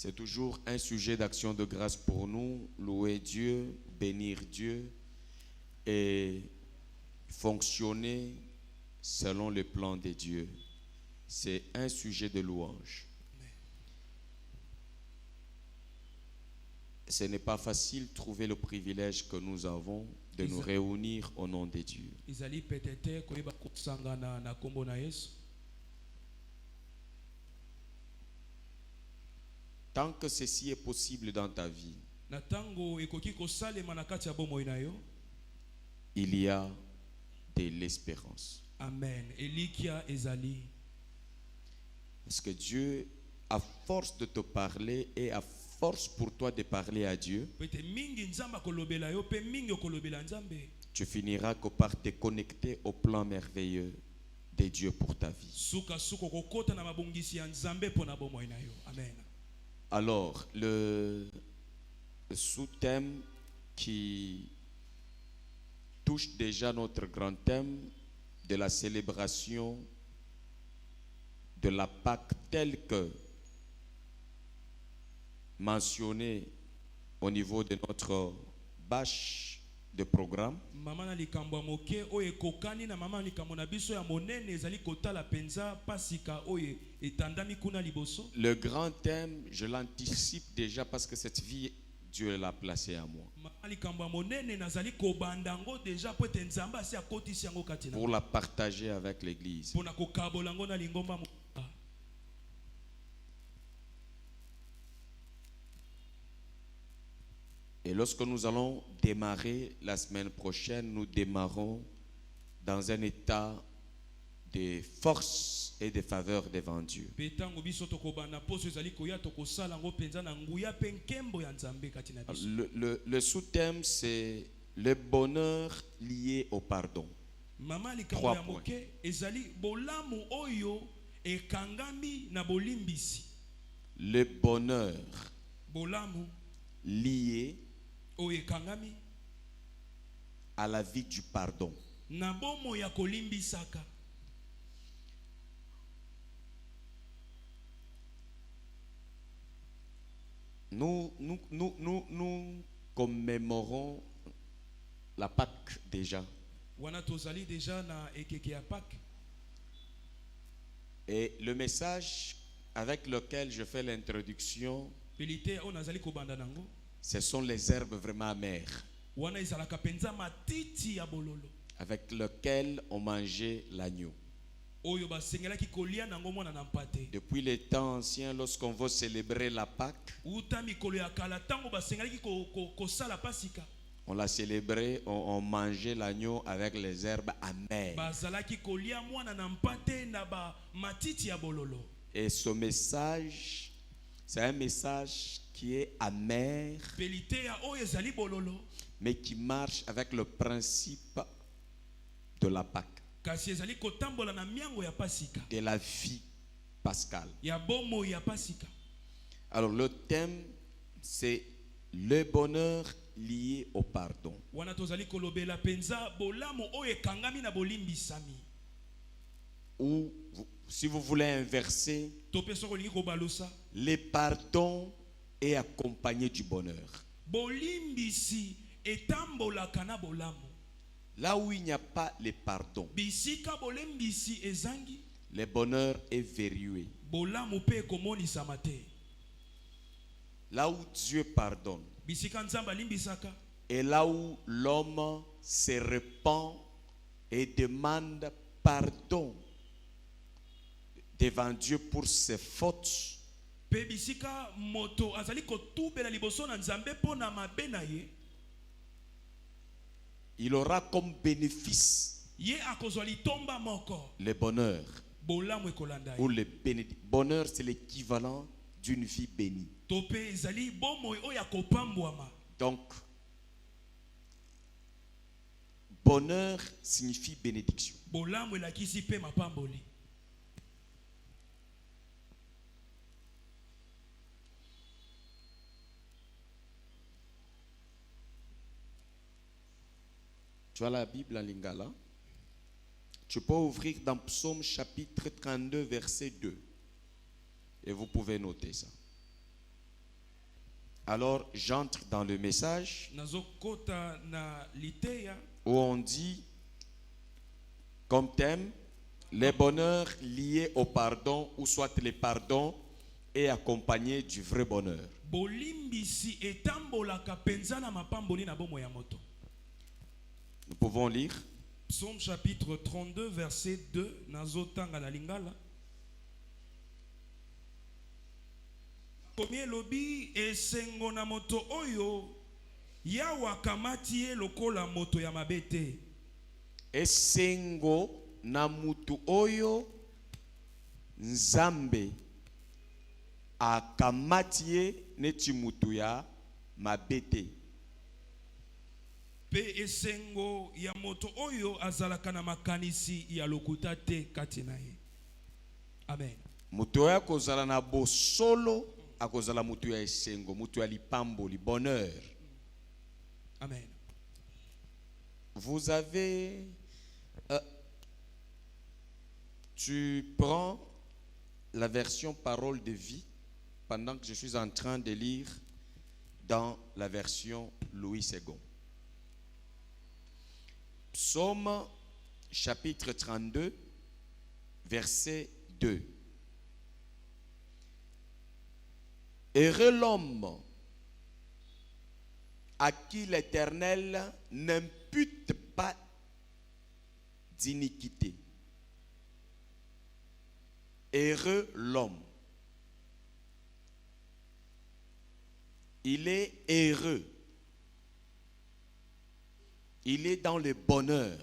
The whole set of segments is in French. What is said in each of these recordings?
C'est toujours un sujet d'action de grâce pour nous, louer Dieu, bénir Dieu et fonctionner selon le plan de Dieu. C'est un sujet de louange. Ce n'est pas facile de trouver le privilège que nous avons de nous réunir au nom de Dieu. Tant que ceci est possible dans ta vie, il y a de l'espérance. Amen. Parce que Dieu, à force de te parler et à force pour toi de parler à Dieu, tu finiras que par te connecter au plan merveilleux de Dieu pour ta vie. Amen. Alors, le sous-thème qui touche déjà notre grand thème de la célébration de la Pâque telle que mentionné au niveau de notre bâche de programme. Le grand thème, je l'anticipe déjà parce que cette vie, Dieu l'a placée à moi. Pour la partager avec l'Église. Et lorsque nous allons démarrer la semaine prochaine, nous démarrons dans un état de force et de faveur devant Dieu. Le sous-thème, c'est le bonheur lié au pardon. 3 points. Le bonheur lié à la vie du pardon. Nous commémorons la Pâque déjà. Et le message avec lequel je fais l'introduction, ce sont les herbes vraiment amères avec lesquelles on mangeait l'agneau. Depuis les temps anciens, lorsqu'on veut célébrer la Pâque, on l'a célébré, on mangeait l'agneau avec les herbes amères. Et ce message, c'est un message qui est amer, mais qui marche avec le principe de la Pâque, de la vie pascale. Alors le thème, c'est le bonheur lié au pardon. Ou si vous voulez inverser, le pardon est accompagné du bonheur. Là où il n'y a pas le pardon, le bonheur est verrouillé. Là où Dieu pardonne, et là où l'homme se repent et demande pardon devant Dieu pour ses fautes, il aura comme bénéfice le bonheur. Ou le bonheur, c'est l'équivalent d'une vie bénie. Donc, bonheur signifie bénédiction. Tu as la Bible en lingala. Tu peux ouvrir dans Psaume chapitre 32, verset 2. Et vous pouvez noter ça. Alors j'entre dans le message nazokota na liteya où on dit comme thème les bonheurs liés au pardon, ou soit le pardon est accompagné du vrai bonheur. bolimbisi etambolaka penza na mapamboli na bomo ya moto. Nous pouvons lire Psaume chapitre 32 verset 2 nazotanga na lingala. Premier lobi esengo na moto oyo yawa kamati ye lokola moto ya mabete. esengo na mutu oyo nzambe akamati ye neti mutu ya mabete. Pe esengo ya moto oyo azalaka na makanisi ya lokuta te kati na ye. Amen. Mutu oyo akozala na bosolo akozala mutu ya esengo, mutu ya lipamboli, bonheur. Amen. Vous avez tu prends la version parole de vie pendant que je suis en train de lire dans la version Louis II. Psaume chapitre 32 verset 2. Heureux l'homme à qui l'Éternel n'impute pas d'iniquité. Heureux l'homme. Il est heureux. Il est dans le bonheur.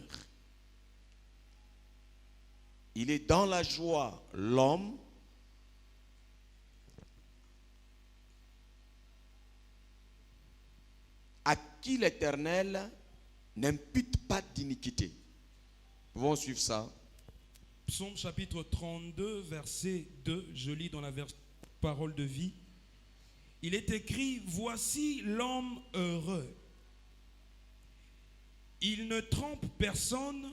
Il est dans la joie. L'homme à qui l'Éternel n'impute pas d'iniquité. Pouvons suivre ça. Psaume chapitre 32 verset 2, je lis dans la parole de vie. Il est écrit, voici l'homme heureux. Il ne trompe personne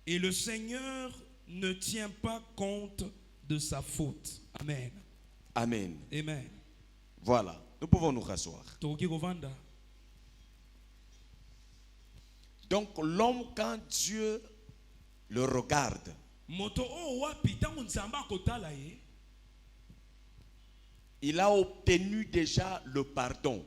et le Seigneur ne tient pas compte de sa faute. Amen. Amen. Amen. Voilà, nous pouvons nous rasseoir. Donc l'homme, quand Dieu le regarde, il a obtenu déjà le pardon.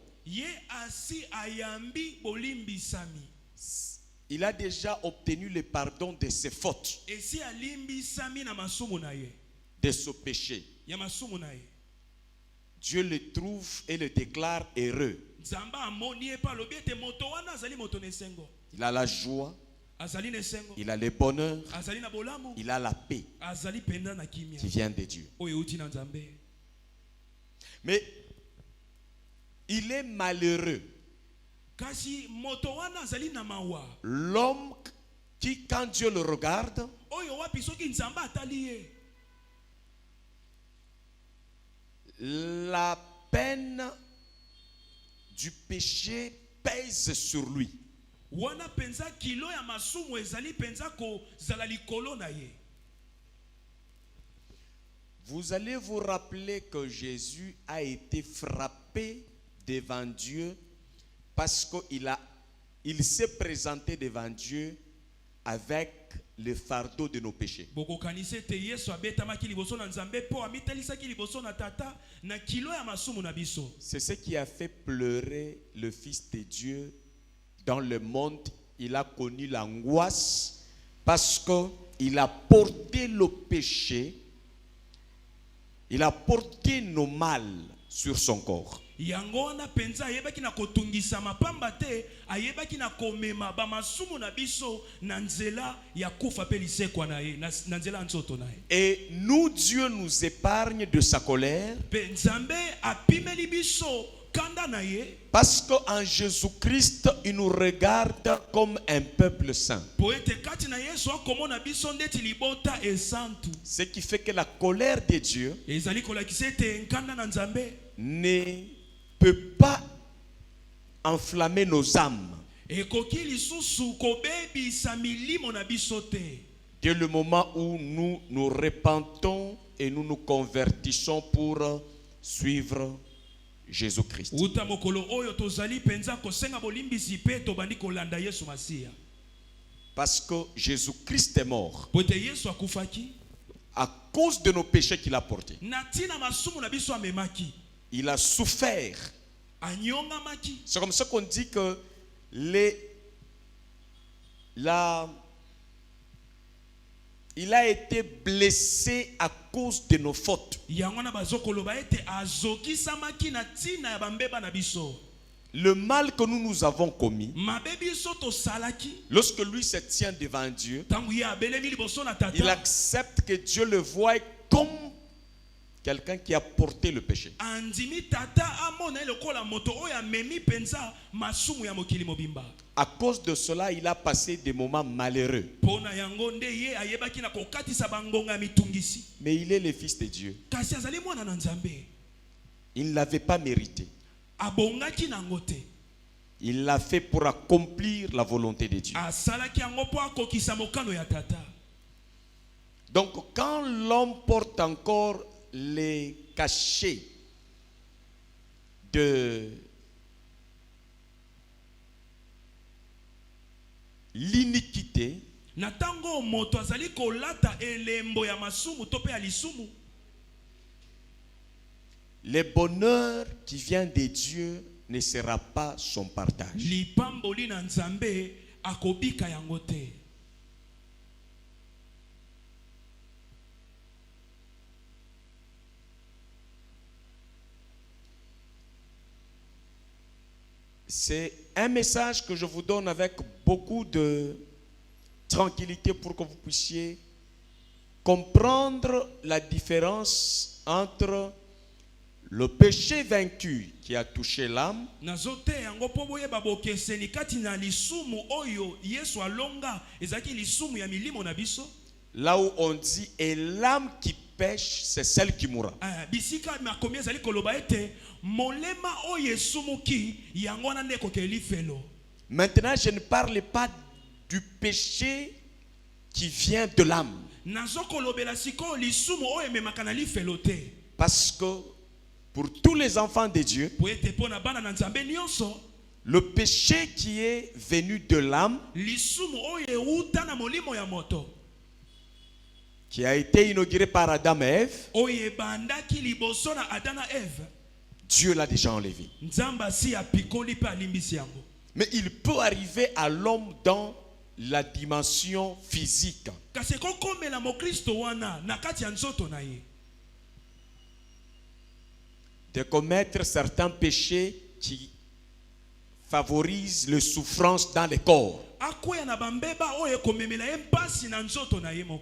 Il a déjà obtenu le pardon de ses fautes, de ses péchés. Dieu le trouve et le déclare heureux. Il a la joie, il a le bonheur, il a la paix qui vient de Dieu. Mais il est malheureux l'homme qui, quand Dieu le regarde, la peine du péché pèse sur lui. Vous allez vous rappeler que Jésus a été frappé devant Dieu parce qu'il s'est présenté devant Dieu avec le fardeau de nos péchés. C'est ce qui a fait pleurer le Fils de Dieu dans le monde. Il a connu l'angoisse parce qu'il a porté le péché, il a porté nos mal sur son corps. Yangona penza ayebaki na kotungisa mapamba te, ayebaki na komema ba masumu na biso na nzela ya kufa pe lisekwa na ye na nzela nzoto na ye. Et nous, Dieu nous épargne de sa colère. Pe Nzambe apimeli biso kanda na ye. Parce qu'en Jésus-Christ, il nous regarde comme un peuple saint. Ce qui fait que la colère de Dieu ne peut pas enflammer nos âmes. Dès le moment où nous nous repentons et nous nous convertissons pour suivre Jésus-Christ. Uta mokolo oyo tozali penza kosenga bolimbisi pe tobandi kolanda Yesu Masiya. Parce que Jésus-Christ est mort. Pote Yesu akufaki. À cause de nos péchés qu'il a portés. Natina masumu na biso amemaki. Il a souffert. Anyongamaki. C'est comme ça qu'on dit que il a été blessé à cause de nos fautes. Le mal que nous avons commis, lorsque lui se tient devant Dieu, il accepte que Dieu le voie comme quelqu'un qui a porté le péché. À cause de cela, il a passé des moments malheureux. Mais il est le Fils de Dieu. Il ne l'avait pas mérité. Il l'a fait pour accomplir la volonté de Dieu. Donc quand l'homme porte encore les cachets de l'iniquité, le bonheur qui vient de Dieu ne sera pas son partage. C'est un message que je vous donne avec beaucoup de tranquillité pour que vous puissiez comprendre la différence entre le péché vaincu qui a touché l'âme là où on dit et l'âme qui pêche, c'est celle qui mourra. Maintenant, je ne parle pas du péché qui vient de l'âme. Parce que pour tous les enfants de Dieu, le péché qui est venu de l'âme, qui a été inauguré par Adam et Ève, Dieu l'a déjà enlevé. Mais il peut arriver à l'homme dans la dimension physique. De commettre certains péchés qui favorisent la souffrance dans le corps.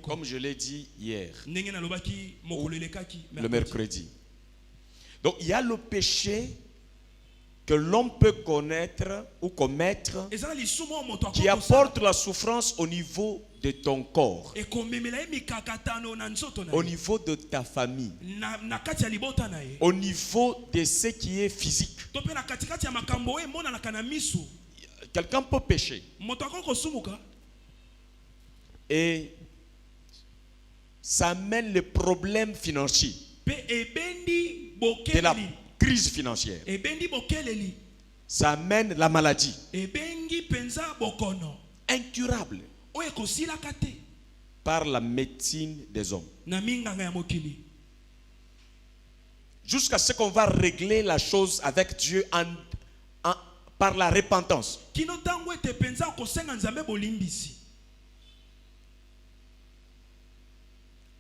Comme je l'ai dit hier, le mercredi. Donc il y a le péché que l'homme peut connaître ou commettre qui apporte la souffrance au niveau de ton corps, au niveau de ta famille, au niveau de ce qui est physique. Quelqu'un peut pécher et ça amène le problème financier, de la crise financière. Ça amène la maladie incurable par la médecine des hommes. Jusqu'à ce qu'on va régler la chose avec Dieu par la repentance.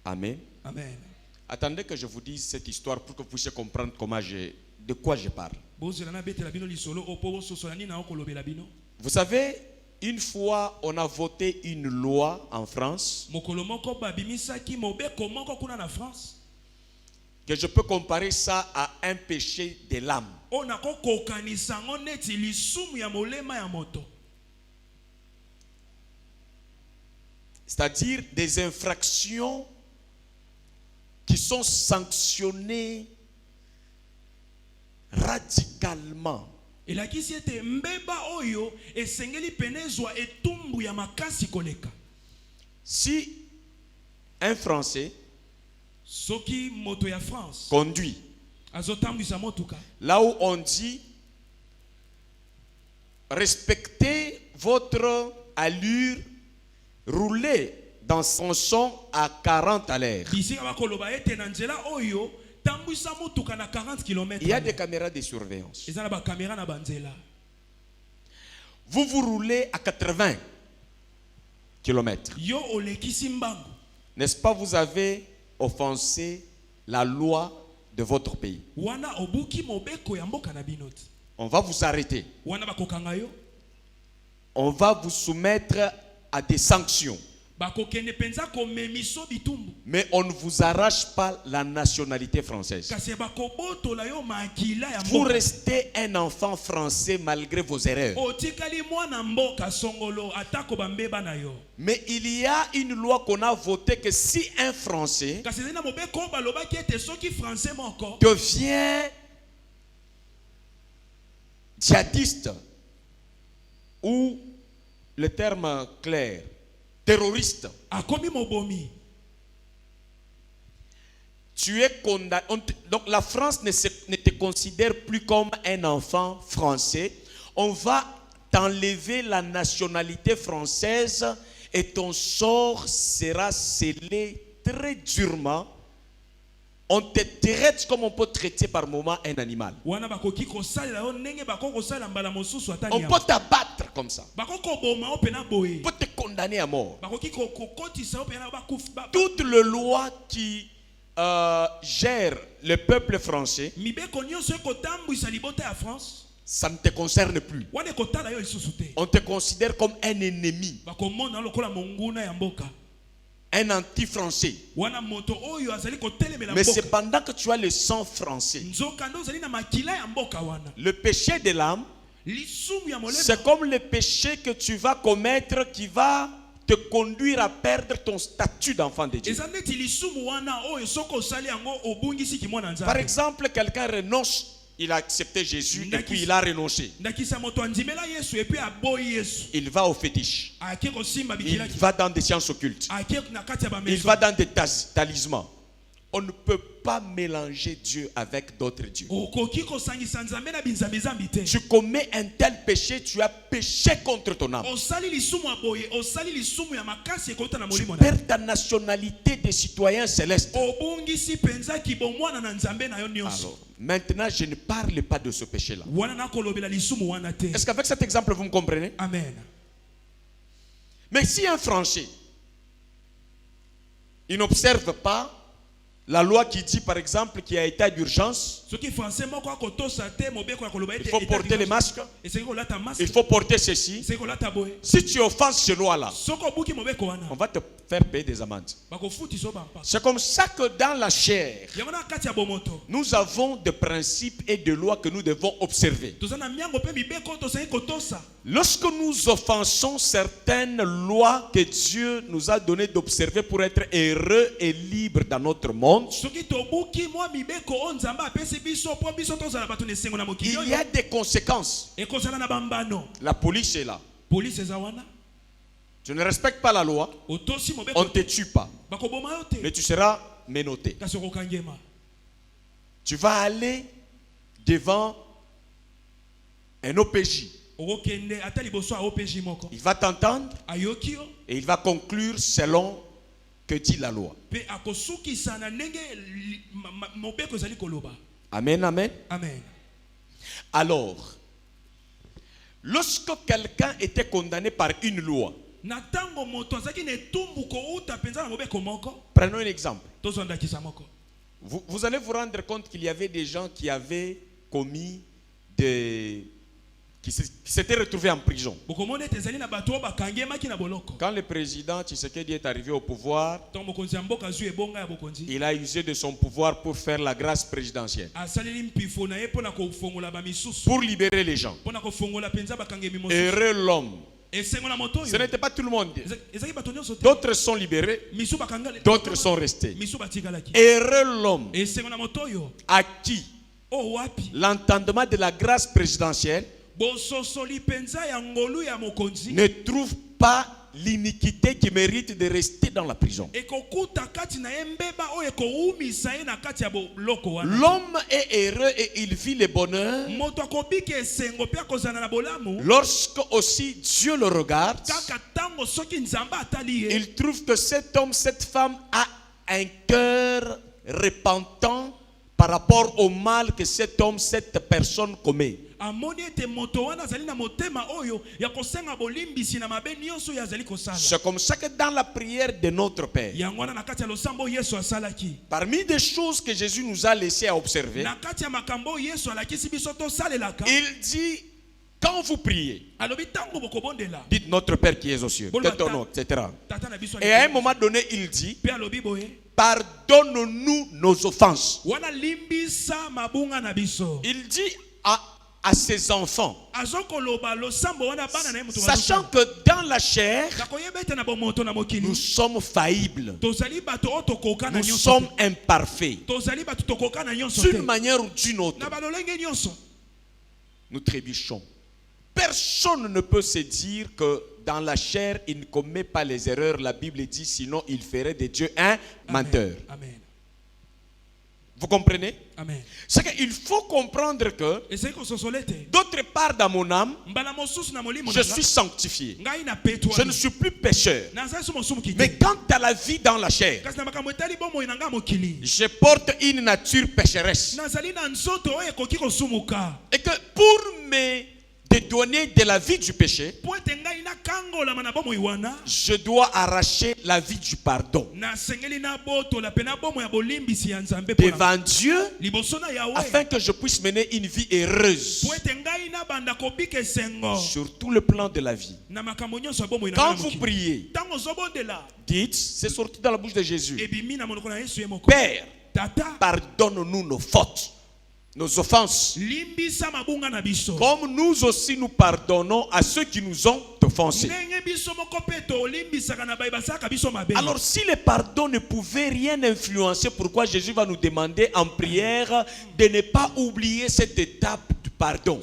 Amen. Amen. Attendez que je vous dise cette histoire pour que vous puissiez comprendre de quoi je parle. Vous savez, une fois on a voté une loi en France que je peux comparer ça à un péché de l'âme. C'est-à-dire des infractions qui sont sanctionnées radicalement. Si un Français conduit azotambwisa motuka. Là où on dit respectez votre allure, roulez dans son son à 40 à l'heure. Bisika bakoloba ete na nzela oyo tambwisa motuka na 40 km. Il y a des caméras de surveillance. Ezana ba caméra na banzela. Vous vous roulez à 80 km. Yo olekisi mbangu. N'est-ce pas, vous avez offensé la loi de votre pays. Wana obuki mobeko ya mboka na binoti. On va vous arrêter. Wana bakokanga yo. On va vous soumettre à des sanctions. Bakokende penza ko memiso bitumbu. Mais on ne vous arrache pas la nationalité française. Kasi bakoboto la yo makila ya Vous mboka. restez un enfant français malgré vos erreurs. Otikali mwana mboka songolo atako bambeba na yo. Mais il y a une loi qu'on a votée que si un Français Kasi na mobeko baloba ki ete soki français moko devient djihadiste ou le terme clair, terroriste, akomi mobomi. tu es condamné. Donc la France ne te considère plus comme un enfant français. On va t'enlever la nationalité française et ton sort sera scellé très durement. On te traite comme on peut traiter par moment un animal. On peut t'abattre comme ça. On peut te condamner à mort. Toutes les lois qui gèrent le peuple français, ça ne te concerne plus. On te considère comme un ennemi, un anti-français. Mais c'est pendant que tu as le sang français. Le péché de l'âme, c'est comme le péché que tu vas commettre qui va te conduire à perdre ton statut d'enfant de Dieu. Par exemple, quelqu'un renonce. Il a accepté Jésus et puis il a renoncé. Il va au fétiche. Il va dans des sciences occultes. Il va dans des talismans. On ne peut pas mélanger Dieu avec d'autres dieux. Tu commets un tel péché, tu as péché contre ton âme. Tu perds ta nationalité de citoyen céleste. Alors, maintenant, je ne parle pas de ce péché-là. Est-ce qu'avec cet exemple, vous me comprenez? Amen. Mais si un Français, il n'observe pas la loi qui dit, par exemple, qu'il y a état d'urgence, il faut porter les masques, il faut porter ceci. Si tu offenses ces lois-là, on va te faire payer des amendes. C'est comme ça que dans la chair, nous avons des principes et des lois que nous devons observer. Lorsque nous offensons certaines lois que Dieu nous a données d'observer pour être heureux et libres dans notre monde, il y a des conséquences. La police est là. Tu ne respectes pas la loi, on ne te tue pas, mais tu seras menotté. Tu vas aller devant un OPJ. Il va t'entendre et il va conclure selon que dit la loi. Amen, amen. Amen. Alors, lorsque quelqu'un était condamné par une loi, prenons un exemple. Vous allez vous rendre compte qu'il y avait des gens qui avaient commis qui s'étaient retrouvés en prison. Quand le président Tshisekedi est arrivé au pouvoir, il a usé de son pouvoir pour faire la grâce présidentielle, pour libérer les gens. Heureux l'homme. Ce n'était pas tout le monde. D'autres sont libérés, d'autres sont restés. Heureux l'homme à qui l'entendement de la grâce présidentielle ne trouve pas l'iniquité qui mérite de rester dans la prison. L'homme est heureux et il vit le bonheur lorsque aussi Dieu le regarde. Il trouve que cet homme, cette femme a un cœur repentant par rapport au mal que cet homme, cette personne commet. C'est comme ça que dans la prière de notre Père, parmi des choses que Jésus nous a laissé à observer, il dit, quand vous priez, dites notre Père qui est aux cieux, que ton nom, etc. Et à un moment donné, il dit, pardonne-nous nos offenses. Il dit à ses enfants, sachant que dans la chair, nous sommes faillibles, nous sommes imparfaits, d'une manière ou d'une autre, nous trébuchons. Personne ne peut se dire que dans la chair, il ne commet pas les erreurs. La Bible dit, sinon il ferait de Dieu un menteur. Amen. Vous comprenez? Amen. C'est qu'il faut comprendre que, d'autre part dans mon âme, je suis sanctifié. Je ne suis plus pécheur. Mais quant à la vie dans la chair, je porte une nature pécheresse. Et que pour me donner de la vie du péché, je dois arracher la vie du pardon devant Dieu, afin que je puisse mener une vie heureuse sur tout le plan de la vie. Quand vous priez, dites, c'est sorti dans la bouche de Jésus, Père, pardonne-nous nos fautes, nos offenses, comme nous aussi nous pardonnons à ceux qui nous ont offensés. Alors si le pardon ne pouvait rien influencer, pourquoi Jésus va nous demander en prière de ne pas oublier cette étape du pardon?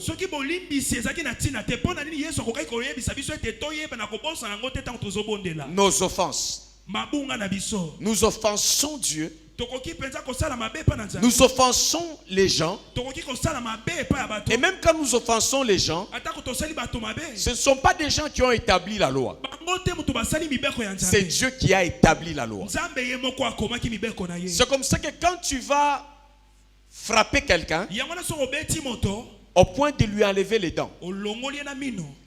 Nos offenses. Nous offensons Dieu. Nous offensons les gens. Et même quand nous offensons les gens, ce ne sont pas des gens qui ont établi la loi. C'est Dieu qui a établi la loi. C'est comme ça que quand tu vas frapper quelqu'un au point de lui enlever les dents,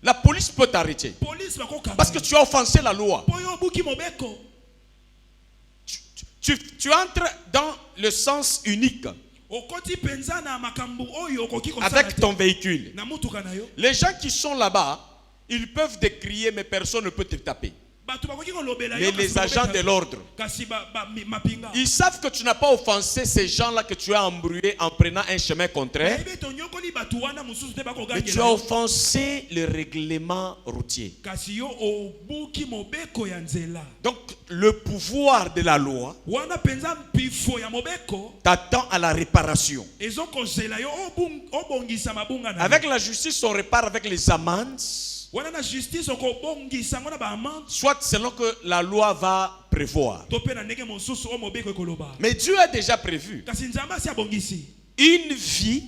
la police peut t'arrêter parce que tu as offensé la loi. Tu entres dans le sens unique avec ton véhicule. Les gens qui sont là-bas, ils peuvent te crier, mais personne ne peut te taper. Mais les agents de l'ordre, ils savent que tu n'as pas offensé ces gens-là que tu as embrouillés en prenant un chemin contraire, mais tu as offensé le règlement routier. Donc le pouvoir de la loi t'attend à la réparation. Avec la justice, on répare avec les amendes, soit selon que la loi va prévoir. Mais Dieu a déjà prévu une vie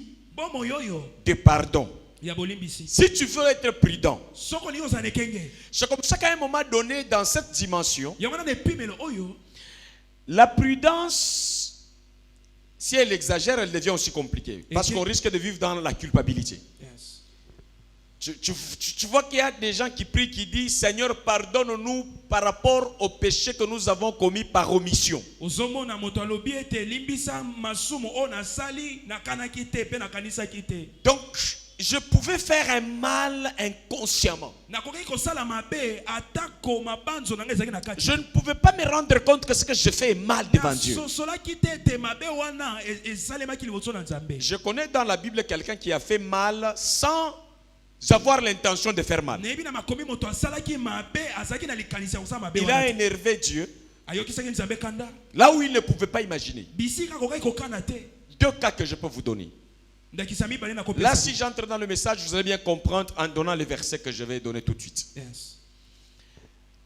de pardon. Si tu veux être prudent, c'est comme ça qu'à un moment donné, dans cette dimension, la prudence, si elle exagère, elle devient aussi compliquée. Parce qu'on risque de vivre dans la culpabilité. Tu vois qu'il y a des gens qui prient, qui disent, Seigneur, pardonne-nous par rapport au péché que nous avons commis par omission. Donc, je pouvais faire un mal inconsciemment. Je ne pouvais pas me rendre compte que ce que je fais est mal devant Dieu. Je connais dans la Bible quelqu'un qui a fait mal sans avoir l'intention de faire mal. Il a énervé Dieu là où il ne pouvait pas imaginer. Deux cas que je peux vous donner. Là, si j'entre dans le message, vous allez bien comprendre en donnant les versets que je vais donner tout de suite.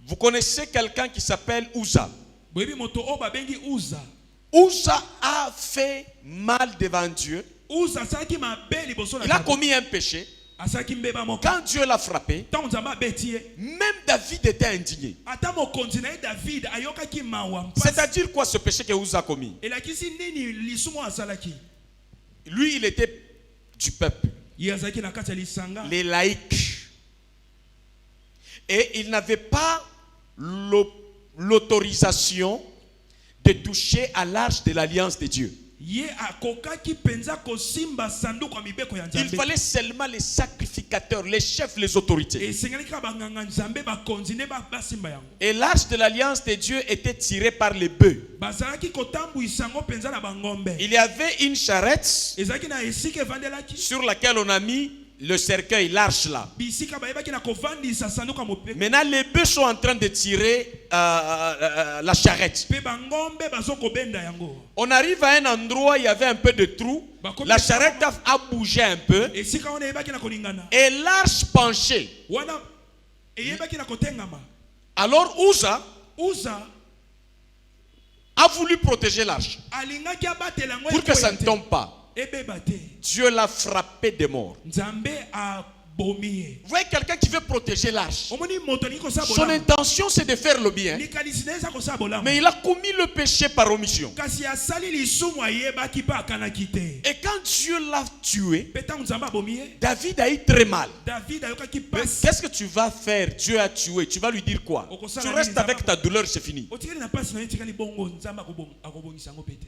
Vous connaissez quelqu'un qui s'appelle Uza. boyebi moto o babengi Uza. Uza a fait mal devant Dieu. Uza asalaki mabe liboso na Il a Nzambe. commis un péché. Asalaki mbeba moko. Quand Dieu l'a frappé, Ntango Nzambe abeti ye, même David était indigné. ata mokonzi na ye David ayokaki mawa mpasi. C'est-à-dire quoi ce péché que Uza a commis? Elakisi nini lisumu asalaki? Lui, il était du peuple, Ye azalaki na kati ya lisanga. les laïcs. Et il n'avait pas l'autorisation de toucher à l'arche de l'alliance de Dieu. Ye akokaki penza kosimba sanduku ya mibeko ya Il Nzambe. fallait seulement les sacrificateurs, les chefs, les autorités. Esengali kaka banganga Nzambe bakonzi nde basimba yango. Et l'arche de l'alliance de Dieu était tirée par les bœufs. Bazalaki kotambwisa yango penza na bangombe. Il y avait une charrette Ezalaki na esika evandelaki. sur laquelle on a mis le cercueil, l'arche là. Bisika bayebaki na kovandisa sanduku ya mopeko. Maintenant, les bœufs sont en train de tirer la charrette. Pe bangombe bazokobenda yango. On arrive à un endroit, il y avait un peu de trou. La charrette a bougé un peu. Esika wana eyebaki na kolingana. Et l'arche penchait. Wana eyebaki na kotengama. Alors Uza Uza a voulu protéger l'arche alingaki abatela yango pour que ça ne tombe pas. ebeba te. Dieu l'a frappé de mort. Nzambe abomi ye. Vous voyez quelqu'un qui veut protéger l'arche. Omoni moto alingi kosala Son bolamu. intention c'est de faire le bien. Likanisi na ye eza kosala bolamu. Mais il a commis le péché par omission. Kasi asali lisumu ayebaki mpe akanaki te. Et quand Dieu l'a tué, Mpe ntango Nzambe abomi ye, David a eu très mal. David ayokaki Mais pasi. qu'est-ce que tu vas faire? Dieu a tué. Tu vas lui dire quoi? Tu restes avec ta douleur, c'est fini. Otikali na pasi na ye tikali bongo Nzambe akobongisa yango mpe te.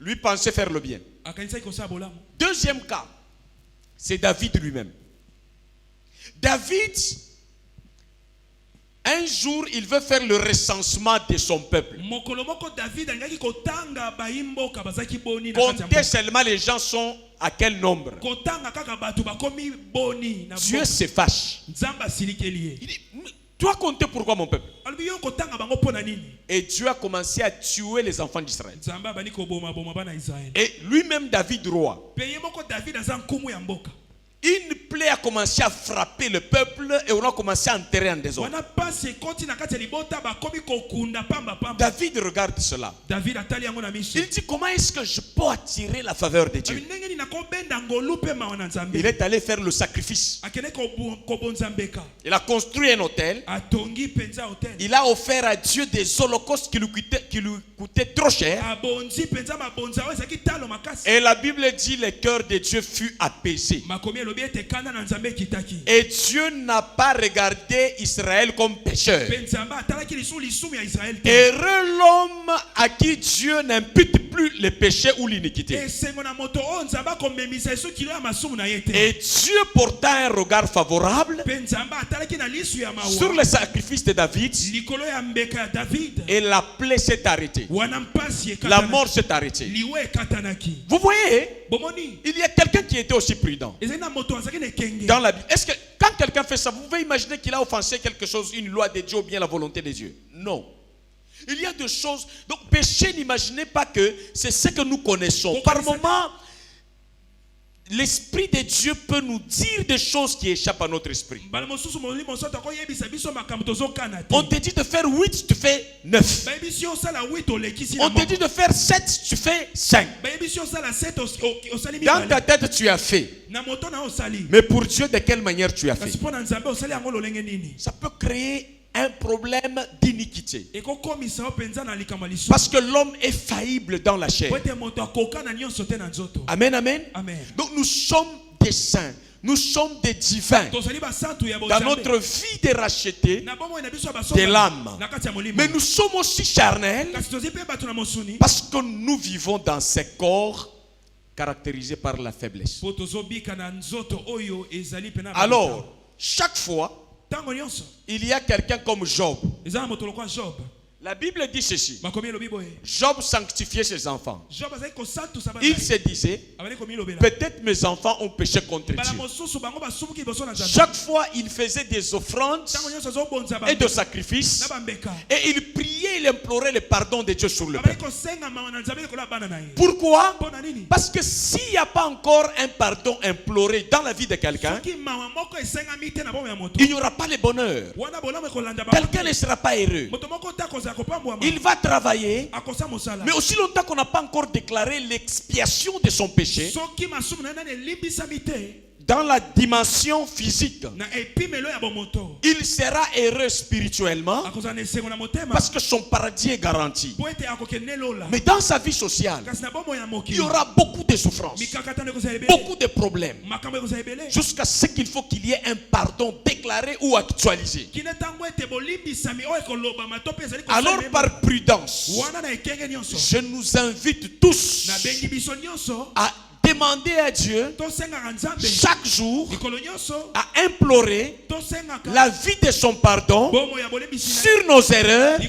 Lui pensait faire le bien. Akanisaki kosala bolamu. Deuxième cas, c'est David lui-même. David, un jour, il veut faire le recensement de son peuple. Mokolo moko David alingaki kotanga bayimboka bazaki boni na kati ya Compter mboka. seulement les gens sont à quel nombre. Kotanga kaka bato bakomi boni na Dieu mboka. se fâche. Nzambe asilikeli ye. Il dit, tu as compté pourquoi mon peuple? Alobi yo kotanga bango mpo na nini? Et Dieu a commencé à tuer les enfants d'Israël. Nzambe abandi koboma boma bana Israël. Et lui-même, David, roi, Pe ye moko David aza nkumu ya mboka. une plaie a commencé à frapper le peuple et on a commencé à enterrer en désordre. Wana pasi ekoti na kati ya libota bakomi kokunda pamba pamba. David regarde cela. David atali yango na miso. Il dit, comment est-ce que je peux attirer la faveur de Dieu? Ndenge nini nakobenda ngolu mpe mawa na Nzambe. Il est allé faire le sacrifice. Akende kobonza mbeka. Il a construit un autel. Atongi penza hotel. Il a offert à Dieu des holocaustes qui lui coûtaient trop cher. Abonzi penza mabonza oyo ezalaki talo makasi. Et la Bible dit, le cœur de Dieu fut apaisé. Makomi elobi ete kanda na Nzambe ekitaki. Et Dieu n'a pas regardé Israël comme pécheur. Pe Nzambe atalaki lisumu ya Israël te. Heureux l'homme à qui Dieu n'impute plus les péchés ou l'iniquité. Esengo na moto oyo Nzambe akomemisa esu kilo ya masumu na ye te. Et Dieu porta un regard favorable Pe Nzambe atalaki na lisu ya mawa. sur le sacrifice de David Likolo ya mbeka ya David. et la plaie s'est arrêtée. Wana mpasi La ekatana. mort s'est arrêtée. Liwe ekatanaki. Vous voyez, Bomoni. il y a quelqu'un qui était aussi prudent Ezali na moto azaki na ekenge. dans la Bible. Est-ce que quand quelqu'un fait ça, vous pouvez imaginer qu'il a offensé quelque chose, une loi de Dieu ou bien la volonté de Dieu? Non. Il y a des choses. Donc, péché, n'imaginez pas que c'est ce que nous connaissons. Par moment, l'Esprit de Dieu peut nous dire des choses qui échappent à notre esprit. Bala mosusu moli mosoto akoyebisa biso makambo tozokana te. On te dit de faire 8, tu fais 9. Bayebisi osala 8 olekisi na On te moko. dit de faire 7, tu fais 5. Bayebisi osala 7 osali Dans ta mibale. tête, tu as fait. Na moto na osali. Mais pour Dieu, de quelle manière tu as fait? Kasi mpo na Nzambe osali yango lolenge nini? Ça peut créer un problème d'iniquité. Ekokomisa openza na likambo lisu. Parce que l'homme est faillible dans la chair. Po ete moto akoka na nyonso te na nzoto. Amen, amen. Amen. Donc nous sommes des saints. Nous sommes des divins. Tozali basantu ya Dans bonzambe. notre vie de racheter Na bomoi na biso ya de basoka. l'âme. Na kati ya molimo. Mais nous sommes aussi charnels Kasi tozi pe bato na mosuni. parce que nous vivons dans ces corps caractérisés par la faiblesse. Po tozobika na nzoto oyo ezali pena. Alors, chaque fois, tango nyonso. il y a quelqu'un comme Job. Ezala moto lokwa Job. La Bible dit ceci. Makomi elobi boye. Job sanctifiait ses enfants. Job azali kosantusa bana. Il se disait, Abali komi lobela. peut-être mes enfants ont péché contre Bala Dieu. mosusu bango basumuki liboso na Nzambe. Chaque fois, il faisait des offrandes Tango nyonso azobonza et de sacrifices. na bambeka. Et il priait prier, il implorait le pardon de Dieu sur le peuple. Pourquoi? Parce que s'il n'y a pas encore un pardon imploré dans la vie de quelqu'un, il n'y aura pas le bonheur. Quelqu'un ne sera pas heureux. Il va travailler, mais aussi longtemps qu'on n'a pas encore déclaré l'expiation de son péché dans la dimension physique, il sera heureux spirituellement parce que son paradis est garanti. Mais dans sa vie sociale, il y aura beaucoup de souffrances, beaucoup de problèmes, jusqu'à ce qu'il faut qu'il y ait un pardon déclaré ou actualisé. Alors par prudence, je nous invite tous à demander à Dieu chaque jour à implorer la vie de son pardon sur nos erreurs,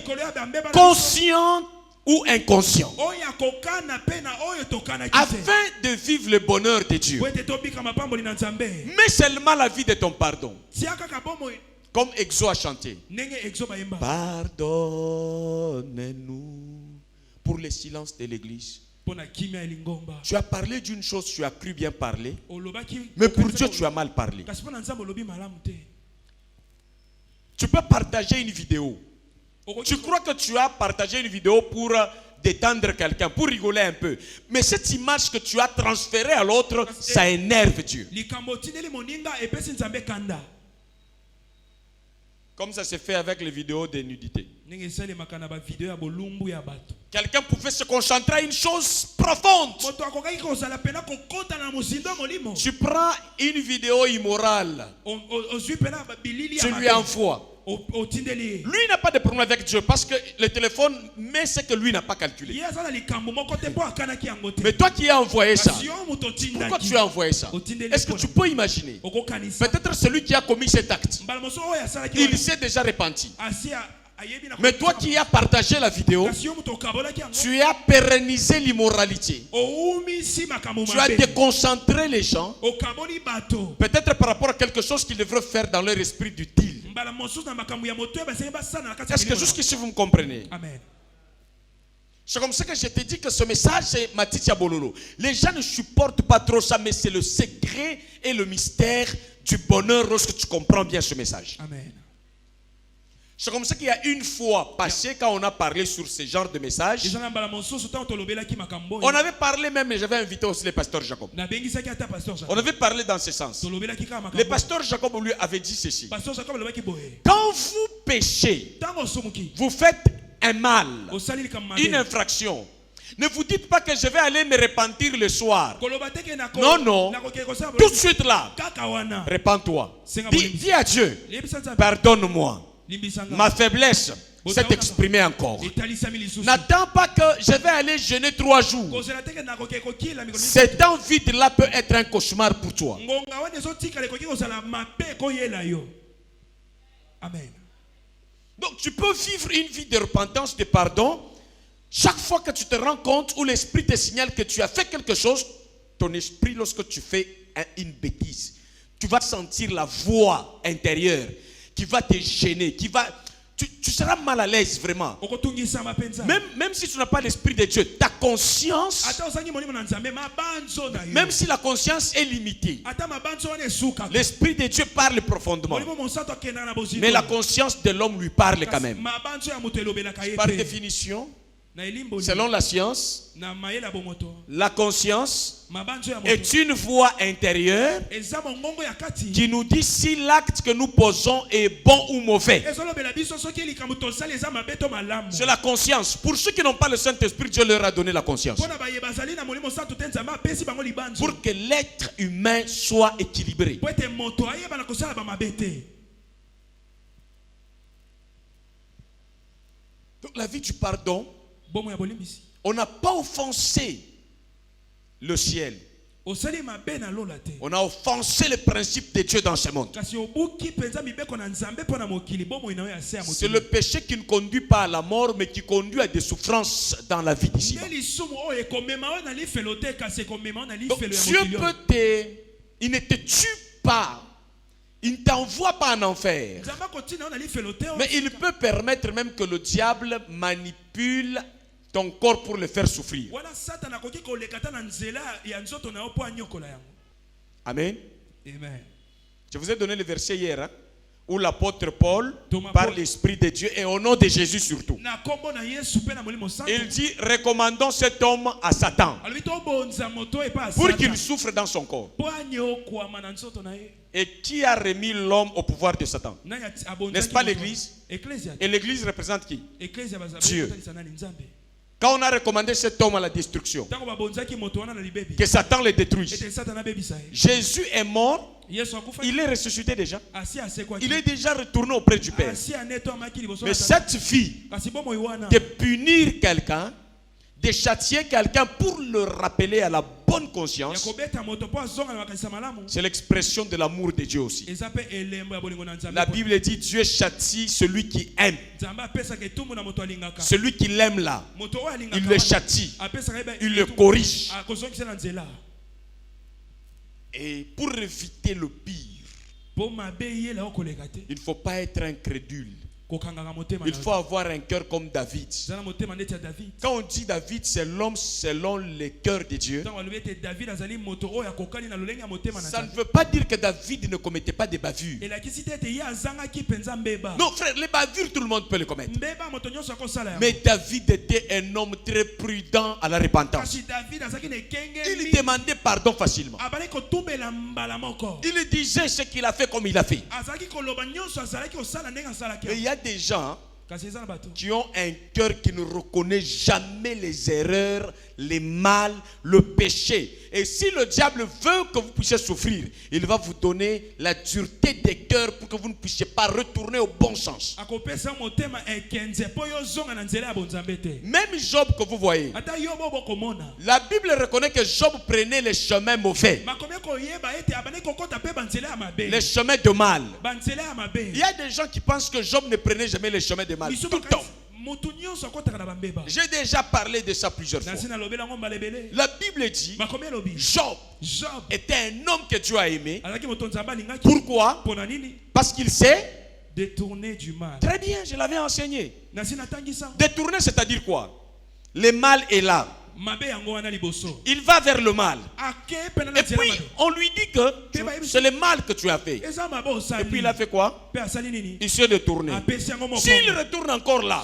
conscientes ou inconscientes, afin de vivre le bonheur de Dieu. Mais seulement la vie de ton pardon. Comme Exo a chanté. Pardonne-nous pour le silence de l'église. Tu as parlé d'une chose, tu as cru bien parler, mais pour Dieu tu as mal parlé. Tu peux partager une vidéo. Tu crois que tu as partagé une vidéo pour détendre quelqu'un, pour rigoler un peu. Mais cette image que tu as transférée à l'autre, ça énerve Dieu. Comme ça se fait avec les vidéos de nudité. Quelqu'un pouvait se concentrer à une chose profonde. Tu prends une vidéo immorale, tu lui envoies. Lui n'a pas de problème avec Dieu parce que le téléphone met ce que lui n'a pas calculé. Mais toi qui as envoyé ça, pourquoi tu as envoyé ça? Est-ce que tu peux imaginer? Peut-être celui qui a commis cet acte, il s'est déjà repenti. Mais toi qui as partagé la vidéo, tu as pérennisé l'immoralité. Tu as déconcentré les gens, peut-être par rapport à quelque chose qu'ils devraient faire dans leur esprit du deal. Est-ce que jusqu'ici vous me comprenez? Amen. C'est comme ça que je te dis que ce message c'est Matitia Bololo. Les gens ne supportent pas trop ça, mais c'est le secret et le mystère du bonheur lorsque tu comprends bien ce message. Amen. C'est comme ça qu'il y a une fois passé, quand on a parlé sur ce genre de message, on avait parlé même, mais j'avais invité aussi le pasteur Jacob. On avait parlé dans ce sens. Le pasteur Jacob lui avait dit ceci: quand vous péchez, vous faites un mal, une infraction, ne vous dites pas que je vais aller me repentir le soir. Non, non. Tout de suite là, repens-toi. Dis à Dieu, pardonne-moi. Ma faiblesse s'est exprimée encore. N'attends pas que je vais aller jeûner 3 jours. Cet temps vide-là peut être un cauchemar pour toi. Amen. Donc tu peux vivre une vie de repentance, de pardon. Chaque fois que tu te rends compte où l'esprit te signale que tu as fait quelque chose, ton esprit, lorsque tu fais une bêtise, tu vas sentir la voix intérieure qui va te gêner, tu seras mal à l'aise vraiment. Même si tu n'as pas l'esprit de Dieu, ta conscience, même si la conscience est limitée, l'esprit de Dieu parle profondément. Mais la conscience de l'homme lui parle quand même. Par définition, selon la science, la conscience est une voix intérieure qui nous dit si l'acte que nous posons est bon ou mauvais. C'est la conscience. Pour ceux qui n'ont pas le Saint-Esprit, Dieu leur a donné la conscience. Pour que l'être humain soit équilibré. Donc la vie du pardon, on n'a pas offensé le ciel. On a offensé le principe de Dieu dans ce monde. C'est le péché qui ne conduit pas à la mort, mais qui conduit à des souffrances dans la vie d'ici. Donc Dieu il ne te tue pas Il ne t'envoie pas en enfer. Mais il peut permettre même que le diable manipule ton corps pour le faire souffrir. Amen. Amen. Je vous ai donné le verset hier, hein, où l'apôtre Paul, par l'Esprit de Dieu et au nom de Jésus surtout, il dit, recommandons cet homme à Satan pour qu'il souffre dans son corps. Et qui a remis l'homme au pouvoir de Satan? N'est-ce pas l'Église? Et l'Église représente qui? Dieu. Quand on a recommandé cet homme à la destruction, que Satan le détruise, Jésus est mort, il est ressuscité déjà, il est déjà retourné auprès du Père. Mais cette vie de punir quelqu'un, de châtier quelqu'un pour le rappeler à la bonne conscience, c'est l'expression de l'amour de Dieu aussi. La Bible dit Dieu châtie celui qui aime. Celui qui l'aime là, il le châtie, il le corrige. Et pour éviter le pire, il ne faut pas être incrédule. Il faut avoir un cœur comme David. Quand on dit David, c'est l'homme selon le cœur de Dieu. Ça ne veut pas dire que David ne commettait pas des bavures. Non frère, les bavures tout le monde peut les commettre. Mais David était un homme très prudent à la repentance. Il demandait pardon facilement. Il disait ce qu'il a fait comme il a fait. Et il y a des gens qui ont un cœur qui ne reconnaît jamais les erreurs, les mal, le péché. Et si le diable veut que vous puissiez souffrir, il va vous donner la dureté des cœurs pour que vous ne puissiez pas retourner au bon sens. Même Job que vous voyez, la Bible reconnaît que Job prenait les chemins mauvais, les chemins de mal. Il y a des gens qui pensent que Job ne prenait jamais les chemins de mal. Tout le temps. J'ai déjà parlé de ça plusieurs fois. La Bible dit Job était un homme que Dieu a aimé. Pourquoi? Parce qu'il s'est détourné du mal. Très bien, je l'avais enseigné. Détourner, c'est-à-dire quoi? Le mal est là. Il va vers le mal. Et puis on lui dit que c'est le mal que tu as fait. Et puis il a fait quoi? Il s'est détourné. S'il retourne encore là,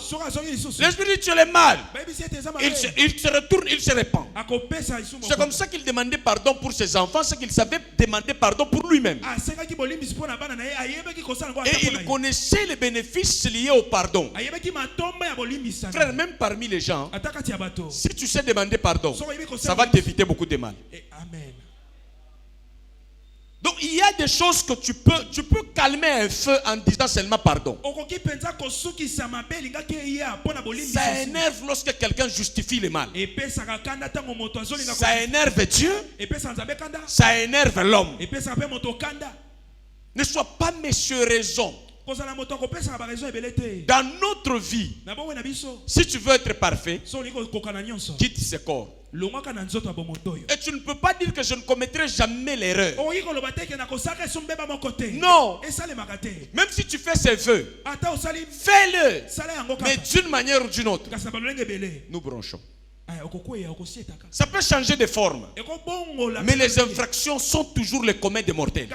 l'esprit dit tu es le mal. Il se retourne, il se répand. C'est comme ça qu'il demandait pardon pour ses enfants, c'est qu'il savait demander pardon pour lui-même. Et il connaissait les bénéfices liés au pardon. Frère, même parmi les gens, si tu sais demander pardon, ça va t'éviter beaucoup de mal. Amen. Donc il y a des choses que tu peux calmer un feu en disant seulement pardon. Ça énerve lorsque quelqu'un justifie le mal. Ça énerve Dieu. Ça énerve l'homme. Ne sois pas monsieur raison. Dans notre vie, si tu veux être parfait, quitte ce corps. Et tu ne peux pas dire que je ne commettrai jamais l'erreur. Non. Même si tu fais ces vœux, fais-le. Mais d'une manière ou d'une autre, nous branchons. Ça peut changer de forme, mais les infractions sont toujours les communs des mortels.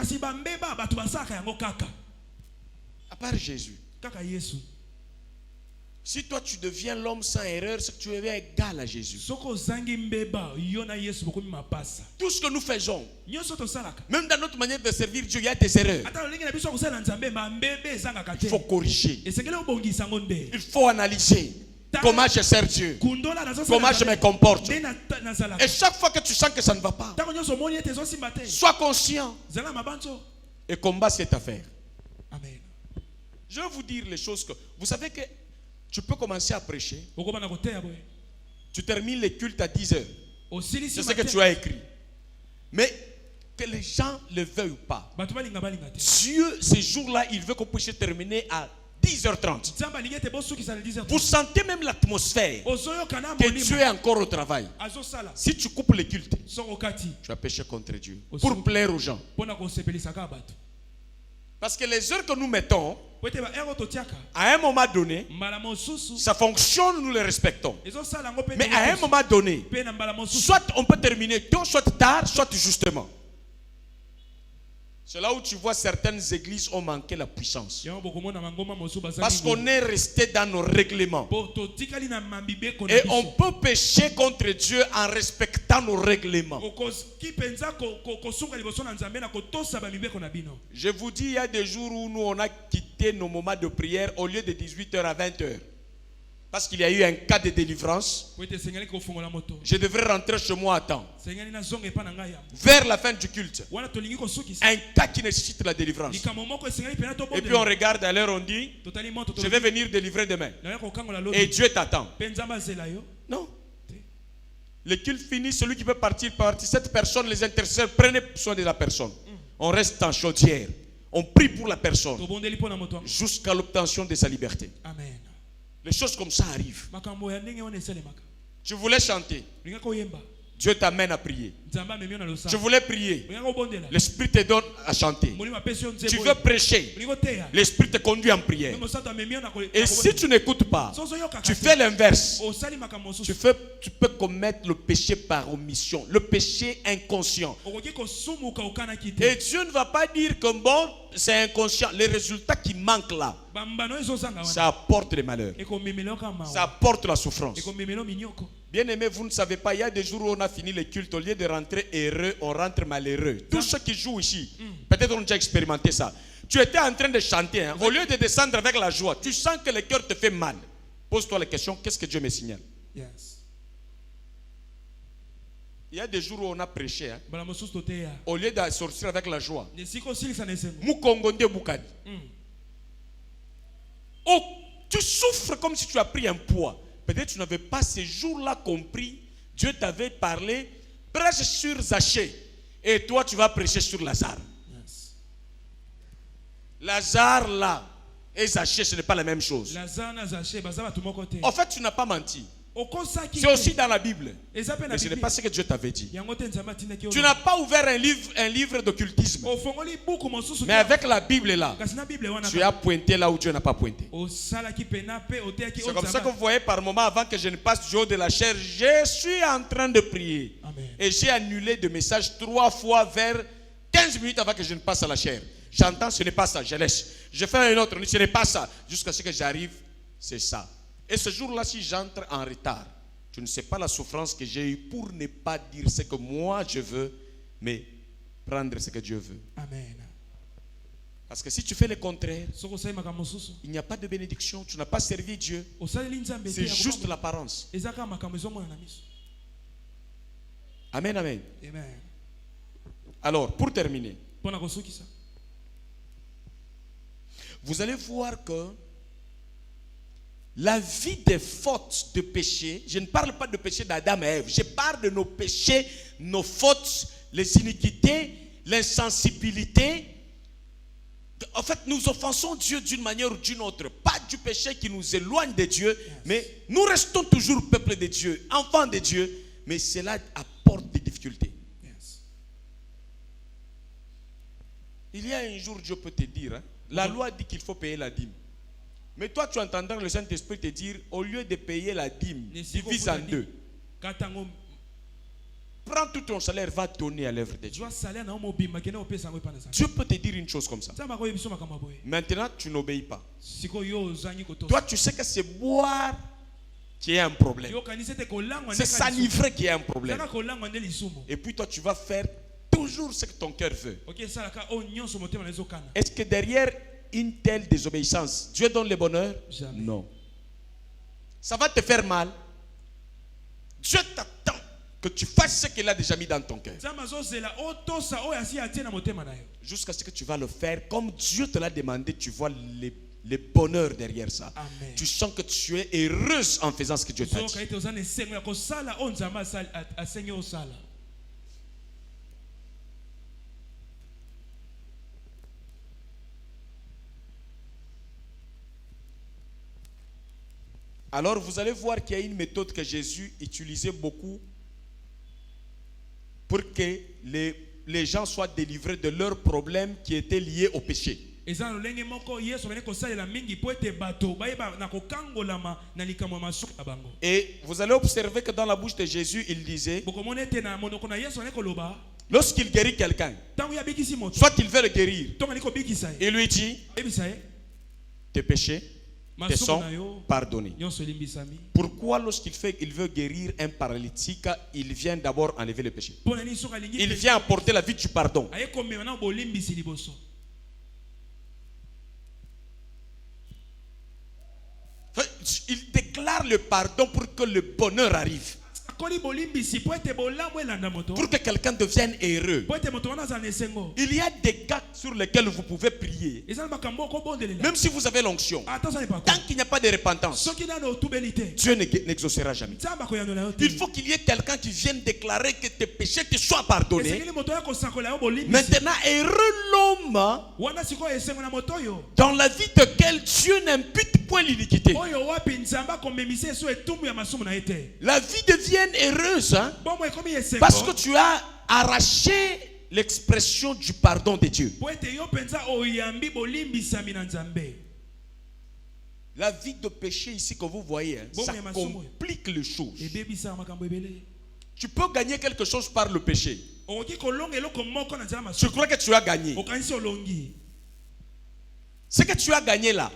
À part Jésus. Si toi tu deviens l'homme sans erreur, c'est que tu es égal à Jésus. Tout ce que nous faisons, même dans notre manière de servir Dieu, il y a des erreurs. Il faut corriger. Il faut analyser. Comment je sers Dieu? Comment je me comporte? Et chaque fois que tu sens que ça ne va pas, sois conscient et combat cette affaire. Amen. Je vais vous dire les choses que... Vous savez que tu peux commencer à prêcher. Tu termines les cultes à 10 heures. C'est ce que tu as écrit. Mais que les gens le veuillent ou pas, Dieu, ces jours-là, il veut qu'on puisse terminer à 10h30. Vous sentez même l'atmosphère que Dieu est encore au travail. Si tu coupes les cultes, tu as péché contre Dieu. Pour plaire aux gens. Parce que les heures que nous mettons, po ete ba heure totiaka à un moment donné, mbala mosusu ça fonctionne, nous les respectons. ezosala yango pe Mais à un moment donné, pe na mbala mosusu soit on peut terminer tôt, soit tard, soit justement. C'est là où tu vois certaines églises ont manqué la puissance. yango bokomona mangoma mosusu Parce qu'on est resté dans nos règlements. po totikali na mambibeko na Et biso on peut pécher contre Dieu en respectant nos règlements. okoki penza kosunga liboso na nzambe na kotosa bamibeko na bino. Je vous dis, il y a des jours où nous on a quitté nos moments de prière au lieu de 18h à 20h. Parce qu'il y a eu un cas de délivrance. po ete esengeli kofungola moto Je devrais rentrer chez moi à temps. esengeli nazonga epa na ngai ya Vers la fin du culte. wana tolingi kosukisa Un cas qui nécessite la délivrance. likambo moko esengeli pena Et puis on tobondela regarde à l'heure, on dit, totali moto je vais venir délivrer demain. naye kokangola Et lobi Dieu t'attend. mpe nzambe azela yo Non. Le culte fini, celui qui peut partir, partir. Cette personne, les intercesseurs, prenez soin de la personne. On reste en chaudière. On prie pour la personne tobondeli mpo na moto wango. jusqu'à l'obtention de sa liberté. Amen. Les choses comme ça arrivent. makambo ya ndenge wana esalemaka Tu voulais chanter. olinga koyemba Dieu t'amène à prier. nzambe amemi yo na Tu losala voulais prier. olinga kobondela L'Esprit te donne à chanter. molimo apesi yo Tu nzembo veux prêcher. olingi koteya L'Esprit te conduit en prière. me mosato amemi yo na Et si tu n'écoutes pas, tu fais l'inverse. osali makambo mosusu Tu peux commettre le péché par omission, le péché inconscient. okoki kosumuka okanaki Et te Dieu ne va pas dire que bon, c'est inconscient. Les résultats qui manquent là, bambano ezozanga wana ça apporte le malheur. ekomemela yo kaka Ça mawa apporte la souffrance. ekomemela yo minyoko Bien aimé, vous ne savez pas, il y a des jours où on a fini le culte, au lieu de rentrer heureux, on rentre malheureux. Tous ceux qui jouent ici, peut-être ont déjà expérimenté ça. Tu étais en train de chanter, hein, au lieu de descendre avec la joie, tu sens que le cœur te fait mal. Pose-toi la question, qu'est-ce que Dieu me signale? yes Il y a des jours où on a prêché, hein, mbala mosusu toteya au lieu de sortir avec la joie. esika osilisa na esengo Mukongonde Bukadi. Oh, tu souffres comme si tu as pris un poids. Peut-être tu n'avais pas ce jour-là compris. Dieu t'avait parlé, prêche sur Zachée. Et toi, tu vas prêcher sur Lazare. yes Lazare là et Zachée, ce n'est pas la même chose. lazare na zache baza bato moko te En fait, tu n'as pas menti. okosaki C'est aussi dans la Bible. eza mpe na Mais ce n'est Biblia. pas ce que Dieu t'avait dit. yango te nzambe atindaki Tu n'as pas ouvert un livre d'occultisme. ofongoli buku mosusu Mais avec la Bible là, kasi na bible wana tu as pointé là où Dieu n'a pas pointé. osalaki pena mpe oteyaki C'est comme ça que vous voyez par moment, avant que je ne passe du haut de la chair, je suis en train de prier. Amen. Et j'ai annulé des messages 3 fois vers 15 minutes avant que je ne passe à la chair. J'entends, ce n'est pas ça, je laisse. Je fais un autre, ce n'est pas ça. Jusqu'à ce que j'arrive, c'est ça. Et ce jour-là, si j'entre en retard, tu ne sais pas la souffrance que j'ai eue pour ne pas dire ce que moi je veux, mais prendre ce que Dieu veut. amen Parce que si tu fais le contraire, soki osali makambo mosusu il n'y a pas de bénédiction, tu n'as pas servi Dieu. osaleli nzambe te C'est ya juste kokambo. l'apparence. eza kaka makambo ezomona na miso Amen, amen. amen Alors, pour terminer, mpona kosukisa vous allez voir que la vie des fautes de péché, je ne parle pas de péché d'Adam et Ève, je parle de nos péchés, nos fautes, les iniquités, l'insensibilité. En fait, nous offensons Dieu d'une manière ou d'une autre. Pas du péché qui nous éloigne de Dieu, mais nous restons toujours peuple de Dieu, enfants de Dieu, mais cela apporte des difficultés. yes Il y a un jour, Dieu peut te dire, hein, la loi dit qu'il faut payer la dîme. Mais toi, tu entendras le Saint-Esprit te dire, au lieu de payer la dîme, divise en deux. katango Prends tout ton salaire, va donner à l'œuvre de Dieu. zwa salaire na yo mobimba kende opesa yango epa na nzambe Dieu peut te dire une chose comme ça. nzambe akoyebi biso makambo ya boye Maintenant, tu n'obéis pas. sikoyo yo ozangi kotosa Toi, tu sais que c'est boire qui est un problème. yokanisi ete kolangwa C'est s'enivrer qui est un problème. zaka kolangwa nde lisumu Et puis toi, tu vas faire toujours ce que ton cœur veut. oki esalaka oyo nyonso motema na ezokana Est-ce que derrière une telle désobéissance, Dieu donne le bonheur? Jamais. Non. Ça va te faire mal. Dieu t'attend que tu fasses ce qu'il a déjà mis dans ton cœur. nzambe azozela otosa oyo asi atie na motema na yo Jusqu'à ce que tu vas le faire comme Dieu te l'a demandé, tu vois le bonheur derrière ça. Amen. Tu sens que tu es heureuse en faisant ce que Dieu t'a ozoyoka dit. ete oza na esengo ya kosala oyo nzambe asengi osala Alors vous allez voir qu'il y a une méthode que Jésus utilisait beaucoup pour que les gens soient délivrés de leurs problèmes qui étaient liés au péché. eza lolenge moko Yesu bane kosalela mingi po ete bato bayeba na kokangolama na likambo masuku na bango. Et vous allez observer que dans la bouche de Jésus, il disait, bokomona ete na monoko na Yesu bane koloba lorsqu'il guérit quelqu'un, tango ya bikisi moto soit qu'il veut le guérir, tonga liko bikisa il lui dit, ebisa tes péchés te sont pardonnés. nyonso limbisami. Pourquoi il veut guérir un paralytique, il vient d'abord enlever le péché. Il vient apporter la vie du pardon. Il déclare le pardon pour que le bonheur arrive. Pour que quelqu'un devienne heureux. Il y a des cas sur lesquels vous pouvez prier. Même si vous avez l'onction. Tant qu'il n'y a pas de repentance, Dieu n'exaucera jamais. Il faut qu'il y ait quelqu'un qui vienne déclarer que tes péchés te soient pardonnés. Maintenant, heureux l'homme dans la vie de quel Dieu n'impute point l'iniquité. La vie devient heureuse, hein? Parce que tu as arraché l'expression du pardon de Dieu. La vie de péché ici que vous voyez, hein, ça complique les choses. Tu peux gagner quelque chose par le péché. Tu crois que tu as gagné. Ce que tu as gagné là,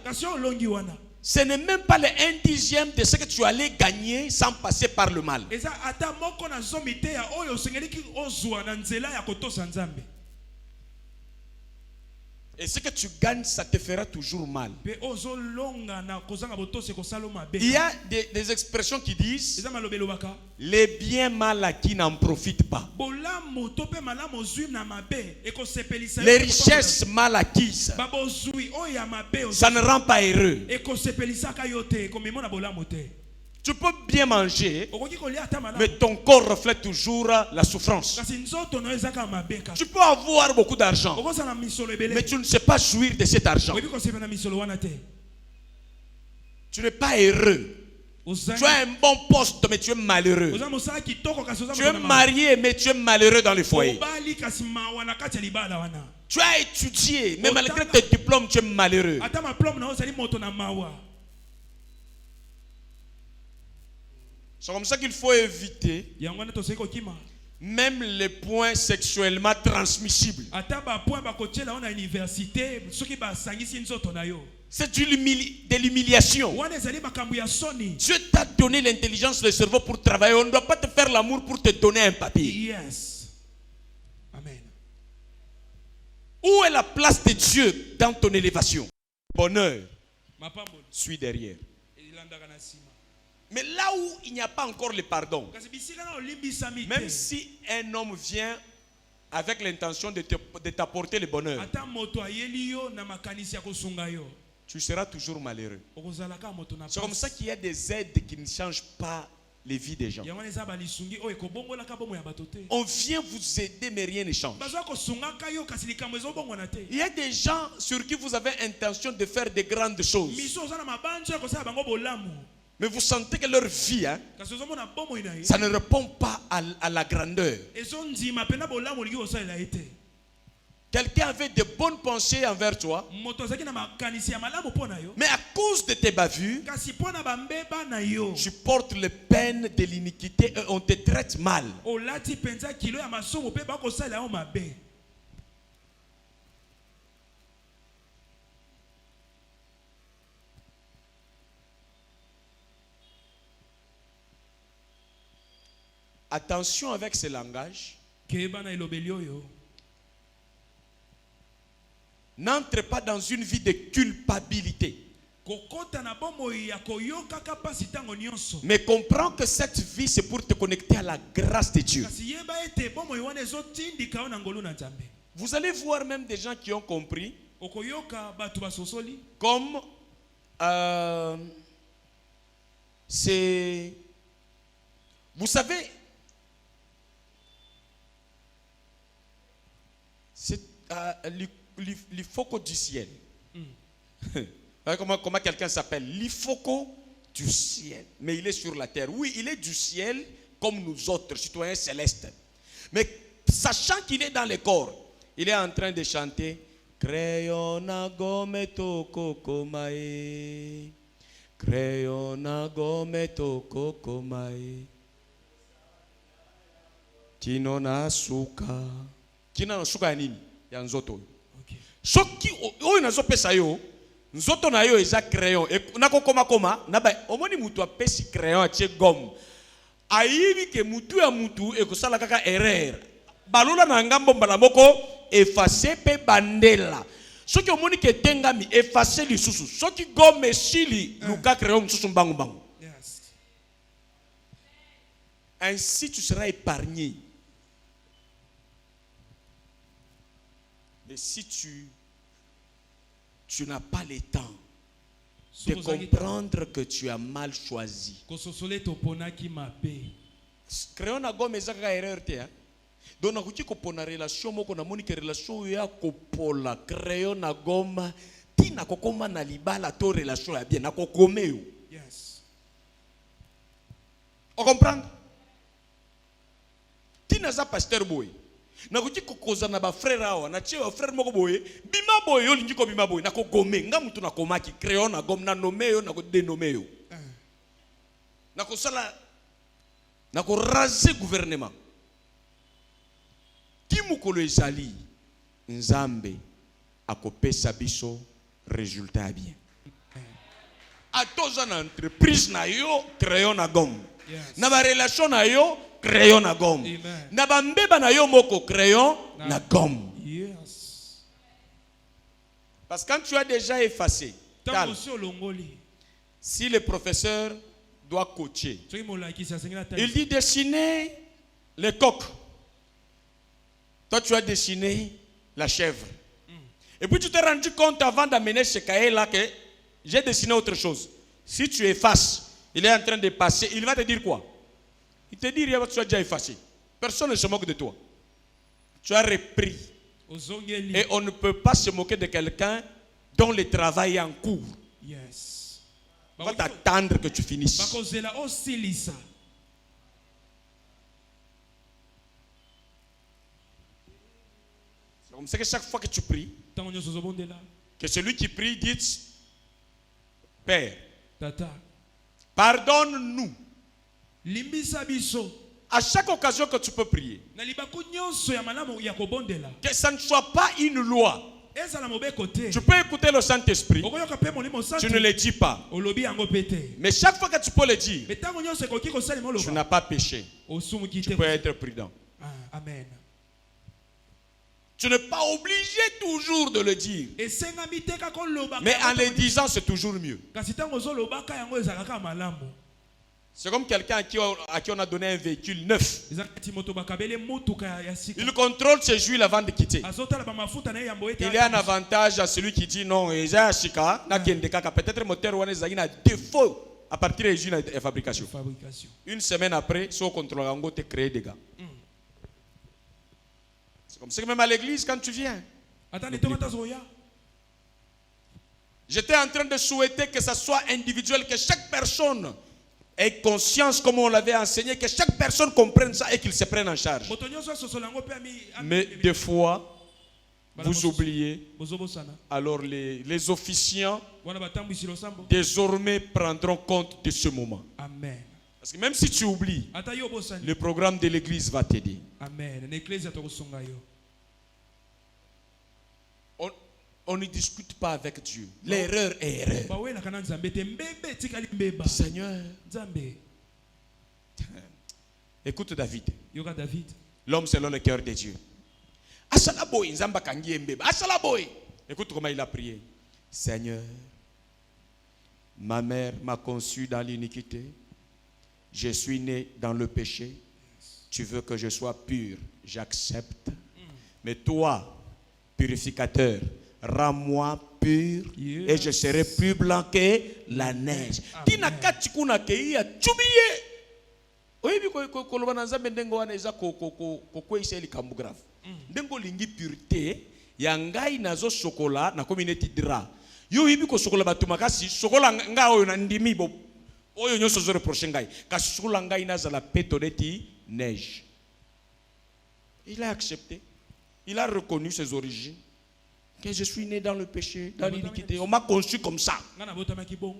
ce n'est même pas le 1/10 de ce que tu allais gagner sans passer par le mal. Et ce que tu gagnes, ça te fera toujours mal. Il y a des expressions qui disent les biens mal acquis n'en profitent pas. Les richesses mal acquises, ça ne rend pas heureux. Tu peux bien manger, mais ton corps reflète toujours la souffrance. Tu peux avoir beaucoup d'argent, mais tu ne sais pas jouir de cet argent. Tu n'es pas heureux. Tu as un bon poste, mais tu es malheureux. Tu es marié, mais tu es malheureux dans le foyer. Tu as étudié, mais malgré tes diplômes, tu es malheureux. C'est comme ça qu'il faut éviter même les points sexuellement transmissibles. C'est de l'humiliation. Dieu t'a donné l'intelligence, le cerveau pour travailler. On ne doit pas te faire l'amour pour te donner un papier. Yes. Amen. Où est la place de Dieu dans ton élévation? Bonheur suit derrière. Mais là où il n'y a pas encore le pardon, même si un homme vient avec l'intention de t'apporter le bonheur, tu seras toujours malheureux. C'est comme ça qu'il y a des aides qui ne changent pas les vies des gens. On vient vous aider, mais rien ne change. Il y a des gens sur qui vous avez intention de faire de grandes choses, mais vous sentez que leur vie, hein, ça ne répond pas à la grandeur. Quelqu'un avait de bonnes pensées envers toi, mais à cause de tes bavures, tu portes les peines de l'iniquité et on te traite mal. Attention avec ce langage. N'entre pas dans une vie de culpabilité, mais comprends que cette vie c'est pour te connecter à la grâce de Dieu. Vous allez voir même des gens qui ont compris, comme c'est, vous savez, c'est l'Ifoko du ciel. Comment quelqu'un s'appelle? L'Ifoko du ciel. Mais il est sur la terre. Oui, il est du ciel comme nous autres, citoyens célestes. Mais sachant qu'il est dans le corps, il est en train de chanter Crayon na gomme toko komae. Crayon na gomme toko komae. Tino na suka. Kina na suka ya nini? Ya nzoto. Okay. Soki oyo nazo pesa yo, nzoto na yo eza crayon. Nako koma na ba omoni mutu apesi crayon atie gomme. Ayibi ke mutu ya mutu ekosala kaka erreur. Balola na ngambo mbala moko effacer pe bandela. Soki omoni ke tengami effacer lisusu. Soki gomme sili luka crayon mususu mbangu mbangu. Yes. Ainsi tu seras épargné. Mais si tu n'as pas le temps de comprendre que tu as mal choisi. Crayon na gomme ezaka erreur te. Donc nakuti kopona relation moko na moni ke relation ya kopola crayon na gomme tina kokoma na libala to relation ya bien na kokome yo. Yes. On comprend? Tina za pasteur boy. Nakuti kokoza na ba frère awa na tie frère moko boye bima boye yo lingi ko bima boye na kokome nga mutu na komaki crayon na gomme na nommer yo na ko dénommer yo. Na ko sala na ko raser gouvernement. Timukolo ezali nzambe akopesa biso résultat bien. Atoza na entreprise na yo crayon na gomme. Yes. Na ba relation na yo crayon na gomme. Amen. Na ba mbeba na yo moko crayon na gomme. Yes. Parce que quand tu as déjà effacé, Tant si le professeur doit coacher, il dit dessiner les coqs. Toi, tu as dessiné la chèvre. Et puis, tu t'es rendu compte avant d'amener ce cahier-là que j'ai dessiné autre chose. Si tu effaces, il est en train de passer, il va te dire quoi? Il te dit rien, tu as déjà effacé. Personne ne se moque de toi. Tu as repris. Et on ne peut pas se moquer de quelqu'un dont le travail est en cours. Yes. On va t'attendre que tu finisses. Comme ça que chaque fois que tu pries, que celui qui prie dit Père, pardonne-nous. À chaque occasion que tu peux prier, que ça ne soit pas une loi. Tu peux écouter le Saint-Esprit, tu ne le dis pas. Mais chaque fois que tu peux le dire, tu n'as pas péché. Tu peux être prudent. Amen. Tu n'es pas obligé toujours de le dire. Mais en le disant, c'est toujours mieux. C'est comme quelqu'un à qui on a donné un véhicule neuf. Il contrôle ses huiles avant de quitter. Il y a un avantage à celui qui dit non, peut-être le moteur a un défaut à partir des huiles de fabrication. Une semaine après, si on contrôle, on te crée des dégâts. C'est comme ça que même à l'église, quand tu viens. J'étais en train de souhaiter que ça soit individuel, que chaque personne ait conscience, comme on l'avait enseigné, que chaque personne comprenne ça et qu'il se prenne en charge. Mais des fois, vous oubliez. Alors les officiants désormais prendront compte de ce moment. Amen. Parce que même si tu oublies, le programme de l'église va t'aider. Amen. On ne discute pas avec Dieu. L'erreur est erreur. Seigneur, écoute David. L'homme selon le cœur de Dieu. Écoute comment il a prié. Seigneur, ma mère m'a conçu dans l'iniquité. Je suis né dans le péché. Tu veux que je sois pur, j'accepte. Mais toi, purificateur, rends-moi pur et je serai plus blanc que la neige. Tina katikuna keiya chubiye. Oyebi ko kolobana nzambe ndengo wana eza ko isa likambu grave. Ndengo lingi pureté ya ngai nazo chocolat na community dra. Yo yebi ko chocolat batu makasi chocolat nga oyo na ndimi bo. Oyo nyoso zo reprocher ngai. Kasi chocolat ngai nazala petoneti neige. Il a accepté. Il a reconnu ses origines. Que je suis né dans le péché, dans l'iniquité. On m'a conçu comme ça,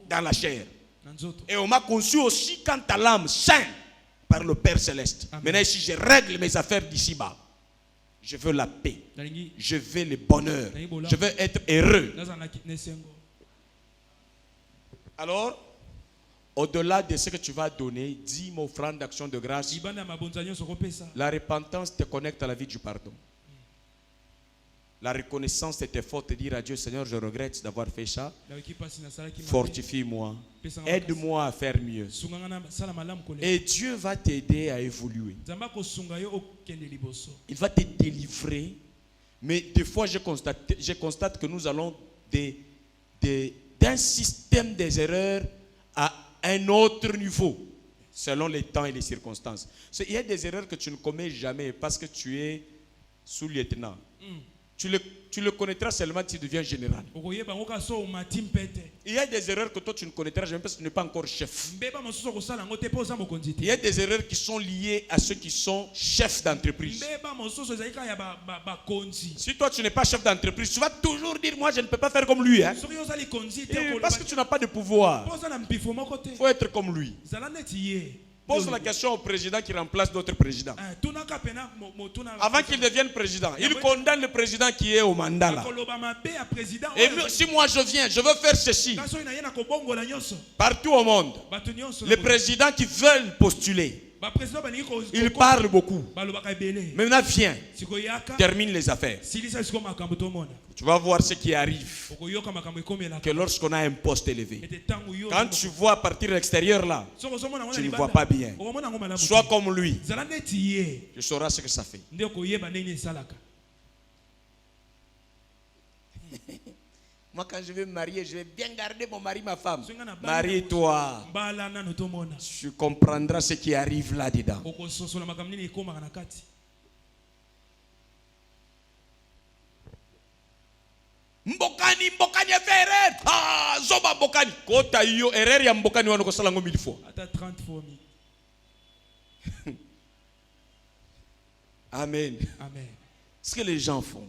dans la chair. Et on m'a conçu aussi quant à l'âme, saint par le Père Céleste. Amen. Maintenant, si je règle mes affaires d'ici-bas, je veux la paix, je veux le bonheur, je veux être heureux. Alors, au-delà de ce que tu vas donner, dis mon offrande d'action de grâce. La repentance te connecte à la vie du pardon. La reconnaissance de tes fautes, dire à Dieu, Seigneur, je regrette d'avoir fait ça. Fortifie-moi. Aide-moi à faire mieux. Et Dieu va t'aider à évoluer. Il va te délivrer. Mais des fois, je constate que nous allons d'un système des erreurs à un autre niveau, selon les temps et les circonstances. Il y a des erreurs que tu ne commets jamais parce que tu es sous-lieutenant. Tu le connaîtras seulement si tu deviens général. Il y a des erreurs que toi tu ne connaîtras jamais parce que tu n'es pas encore chef. Il y a des erreurs qui sont liées à ceux qui sont chefs d'entreprise. Si toi tu n'es pas chef d'entreprise, tu vas toujours dire moi je ne peux pas faire comme lui. Hein? Parce que tu n'as pas de pouvoir. Il faut être comme lui. Pose la question au président qui remplace d'autres présidents. Avant qu'il devienne président, il condamne le président qui est au mandat là. Et si moi je viens, je veux faire ceci. Partout au monde, les présidents qui veulent postuler, ils parlent beaucoup. Maintenant viens, termine les affaires. Tu vas voir ce qui arrive. Que lorsqu'on a un poste élevé, quand tu vois à partir de l'extérieur là, tu ne vois pas bien. Sois comme lui. Tu sauras ce que ça fait. Moi, quand je vais me marier, je vais bien garder mon mari, ma femme. Marie-toi. Tu comprendras ce qui arrive là-dedans. Mbokani erreur. Ah, zoba mbokani. Kota iyo erreur ya mbokani wana kosala ngo 1000 fois. Ata 30 fois. Amen. Amen. Ce que les gens font.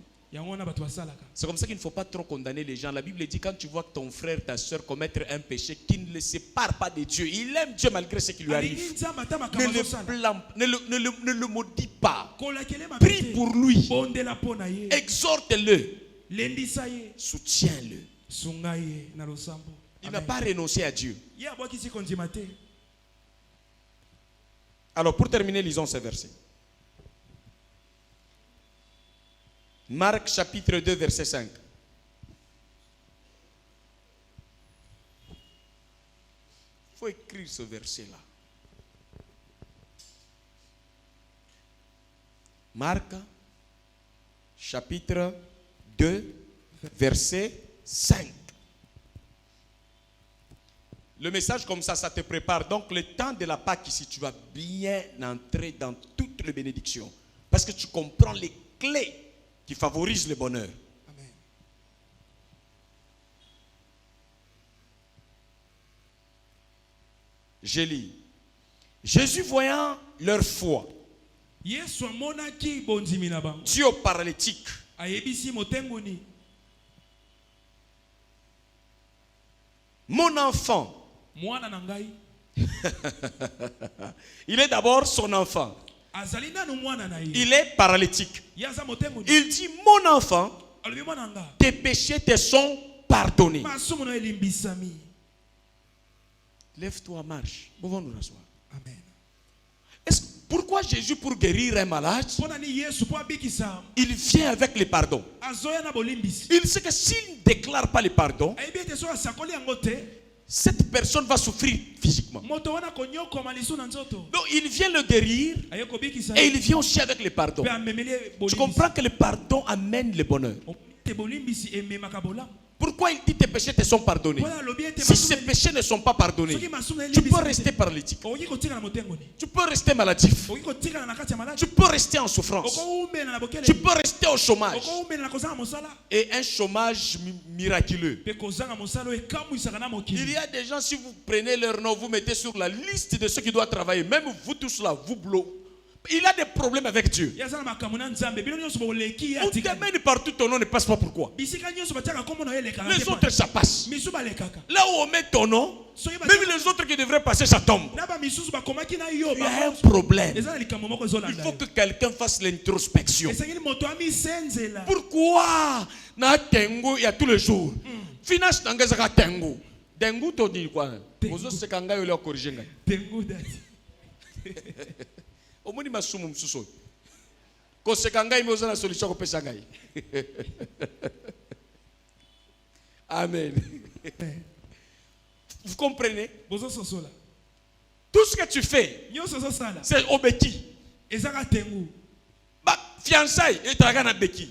C'est comme ça qu'il ne faut pas trop condamner les gens. La Bible dit quand tu vois ton frère, ta soeur commettre un péché qui ne le sépare pas de Dieu, il aime Dieu malgré ce qui lui arrive. Ne le maudis pas. Prie pour lui. Exhorte-le. Soutiens-le. Il n'a pas renoncé à Dieu. Alors pour terminer, lisons ces versets. Marc chapitre 2 verset 5. Il faut écrire ce verset-là. Marc chapitre 2 verset 5. Le message comme ça te prépare. Donc le temps de la Pâque ici, tu vas bien entrer dans toutes les bénédictions. Parce que tu comprends les clés qui favorisent le bonheur. Amen. Je lis. Jésus voyant leur foi, dit au paralytique, mon enfant, il est d'abord son enfant. Il est paralytique. Il dit, mon enfant, tes péchés te sont pardonnés. Lève-toi, marche. Pouvons nous rasseoir. Amen. Pourquoi Jésus, pour guérir un malade, il vient avec le pardon? Il sait que s'il ne déclare pas le pardon, cette personne va souffrir physiquement. Donc il vient le guérir et il vient aussi avec le pardon. Tu comprends que le pardon amène le bonheur. Pourquoi il dit tes péchés te sont pardonnés? Si ces péchés ne sont pas pardonnés, tu peux rester paralytique. Tu peux rester maladif. Tu peux rester en souffrance. Tu peux rester au chômage. Et un chômage miraculeux. Il y a des gens, si vous prenez leur nom, vous mettez sur la liste de ceux qui doivent travailler. Même vous tous là, vous bloquez. Il a des problèmes avec Dieu. On t'amène partout, ton nom ne passe pas. Pourquoi? Les autres, ça passe. Là où on met ton nom, même les autres qui devraient passer, ça tombe. Il y a un problème. Il faut que quelqu'un fasse l'introspection. Pourquoi na tengu il y a tous les jours? Finance n'engagera tengu. Tengu to dit quoi? Ozo sekanga yo le corriger ngai. Tengu dati. Omoni masumu msuso. Ko sekanga ime ozana solution ko pesa ngai. Amen. Vous comprenez? Tout ce que tu fais, c'est au béki. Bah, fiançailles, et t'as gagné béki.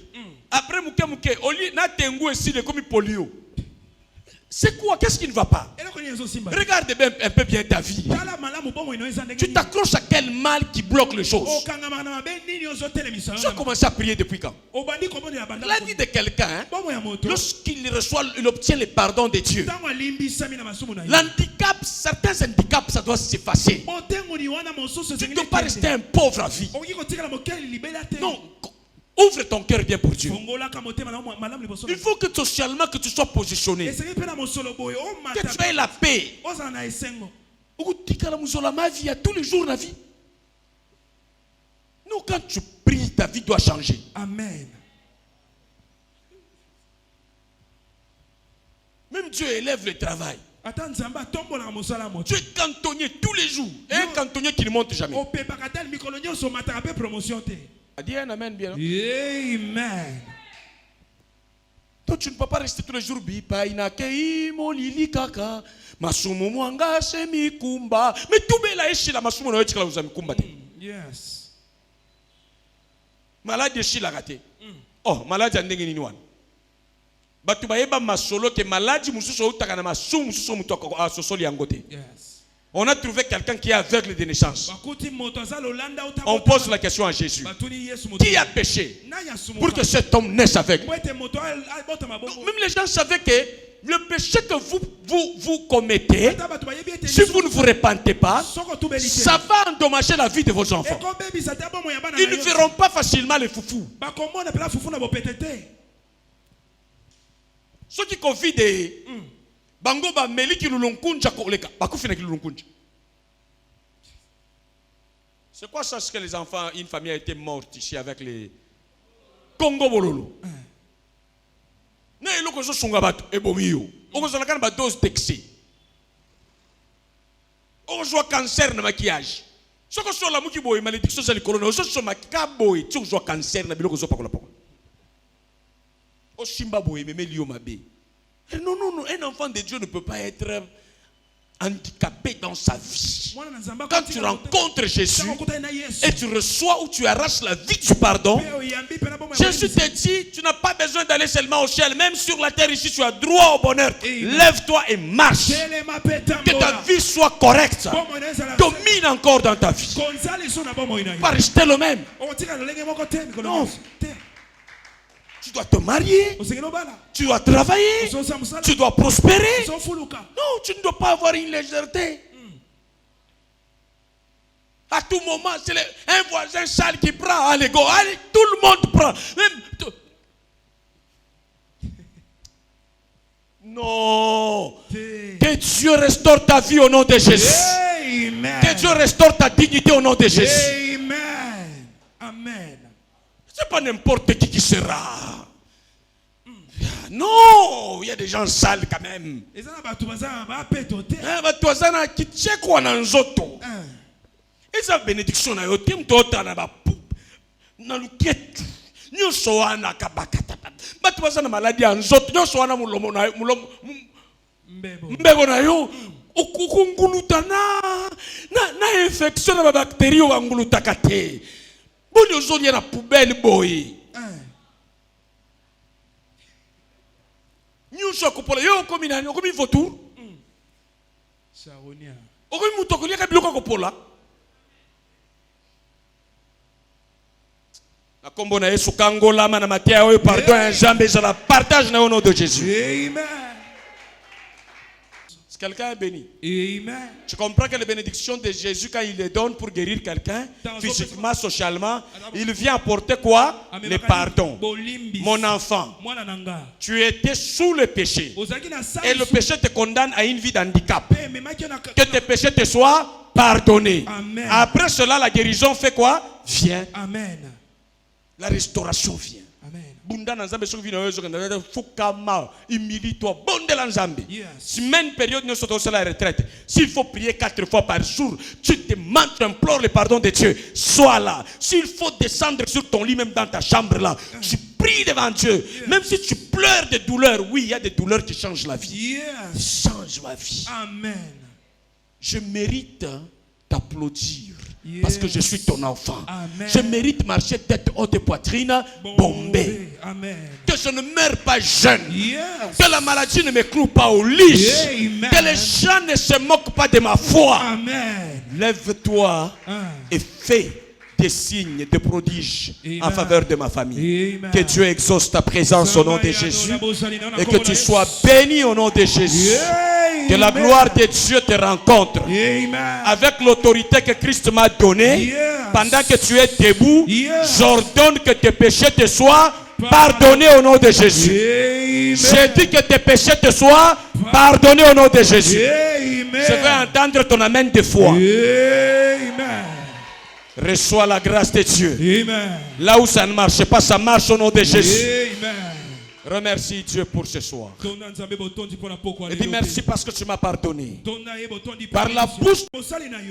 Après, mouké, au lieu na tengu ici de comme polio. C'est quoi? Qu'est-ce qui ne va pas? Regarde bien, un peu bien ta vie. Tu t'accroches à quel mal qui bloque les choses? Tu as commencé à prier depuis quand? La vie de quelqu'un, lorsqu'il reçoit, il obtient le pardon de Dieu. L'handicap, certains handicaps, ça doit s'effacer. Tu ne dois pas rester un pauvre à vie. Non. Ouvre ton cœur bien pour Dieu. Il faut que socialement que tu sois positionné. Que tu aies la paix. Ma vie, tous les jours la vie. Non, quand tu pries, ta vie doit changer. Amen. Même Dieu élève le travail. Tu es cantonnier tous les jours. Et un cantonnier qui ne monte jamais. Dis un amen bien. Amen. Toi, tu ne peux pas rester tous les jours. Mais tout bela eshi la masumu na yochika uza mikumba te. Yes. Malade eshi la gate. Oh, malade ndenge nini wana. Batu bayeba masolo ke malade mususu utaka na masumu mususu mutu asosoli yango te. Yes. On a trouvé quelqu'un qui est aveugle de naissance. On pose la question à Jésus. Qui a péché pour que cet homme naisse aveugle? Même les gens savaient que le péché que vous commettez, si vous ne vous repentez pas, ça va endommager la vie de vos enfants. Ils ne verront pas facilement les foufous. Ceux qui confient des... Bango ba meli ki lulunkunja koleka bakufina ki lulunkunja. C'est quoi ça, ce que les enfants, une famille a été morte ici avec les Congo bololo. Ne eloko zo sunga bato ebomiyo. Oko zala kana ba dose d'excès. Oko zo cancer na maquillage. Soko so la muki boy malédiction za likolo na zo so makika boy tu zo cancer na biloko zo pakola pakola. O simba boy meme liyo mabe. Non, non, non, un enfant de Dieu ne peut pas être handicapé dans sa vie. Quand tu rencontres Jésus et tu reçois ou tu arraches la vie du pardon, Jésus te dit, tu n'as pas besoin d'aller seulement au ciel, même sur la terre ici, tu as droit au bonheur. Lève-toi et marche. Que ta vie soit correcte. Domine encore dans ta vie. Pas rester le même. Non. Tu dois te marier, tu dois travailler, tu dois prospérer. Non, tu ne dois pas avoir une légèreté. À tout moment, c'est un voisin sale qui prend. Allez, go, allez, tout le monde prend. Non. Que Dieu restaure ta vie au nom de Jésus. Amen. Que Dieu restaure ta dignité au nom de Jésus. Amen. Amen. C'est pas n'importe qui sera. Non, il y a des gens sales quand même. Il y a des gens qui checkent quoi dans zoto. Ils ont bénédiction na yote mtota na ba na luketu. Nyoso wana kabakata. Batu bazana maladie en zoto. Nyoso wana mulomo na mbebo na yo. Ukunguluta na infection na bactéries wanguluta kate. Boni ozoli na poubelle boy. Nyuso kopola yo komi na komi votour. Charonia. Okomi mutokoli ka biloko kopola. Na kombo na Yesu kangola mana matia oyo pardon un jambe je la partage na au nom de Jésus. Amen. Quelqu'un est béni. Amen. Tu comprends que les bénédictions de Jésus, quand il les donne pour guérir quelqu'un, physiquement, socialement, il vient apporter quoi? Le pardon. Mon enfant, tu étais sous le péché. Et le péché te condamne à une vie d'handicap. Que tes péchés te soient pardonnés. Amen. Après cela, la guérison fait quoi? Vient. Amen. La restauration vient. Amen. Bunda na nzambe soki vino yozo kana fukama humilite-toi bonde la nzambe. Yes. Si même période nous sommes sur la retraite, s'il faut prier 4 fois par jour, tu demandes, tu implores le pardon de Dieu, sois là. S'il faut descendre sur ton lit même dans ta chambre là, tu pries devant Dieu. Yes. Même si tu pleures de douleur, oui, il y a des douleurs qui changent la vie. Yes. Change ma vie. Amen. Je mérite t'applaudir. Yes. Parce que je suis ton enfant. Amen. Je mérite marcher tête haute et poitrine bombée. Amen. Que je ne meurs pas jeune. Yes. Que la maladie ne me cloue pas au lit. Amen. Que les gens ne se moquent pas de ma foi. Amen. Lève-toi et fais des signes, des prodiges en faveur de ma famille. Amen. Que Dieu exauce ta présence au nom de Jésus. Et que tu sois béni au nom de Jésus. Que la gloire de Dieu te rencontre. Amen. Avec l'autorité que Christ m'a donnée, Yes. pendant que tu es debout, Yes. j'ordonne que tes péchés te soient pardonnés au nom de Jésus. Amen. J'ai dit que tes péchés te soient pardonnés au nom de Jésus. Amen. Je vais entendre ton amen de foi. Amen. Reçois la grâce de Dieu. Amen. Là où ça ne marche pas, ça marche au nom de Jésus. Amen. Remercie Dieu pour ce soir. Et dis merci parce que tu m'as pardonné. Par la bouche,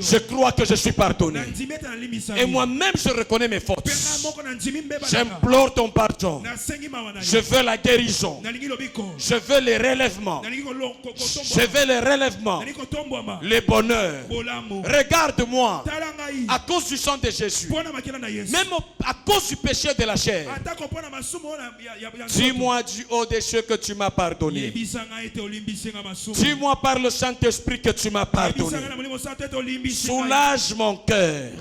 je crois que je suis pardonné. Et moi-même, je reconnais mes fautes. J'implore ton pardon. Je veux la guérison. Je veux le relèvement. Je veux le relèvement. Le bonheur. Regarde-moi. À cause du sang de Jésus. Même à cause du péché de la chair. Dis-moi du haut des cieux que tu m'as pardonné. Dis-moi par le Saint-Esprit que tu m'as pardonné. Soulage mon cœur.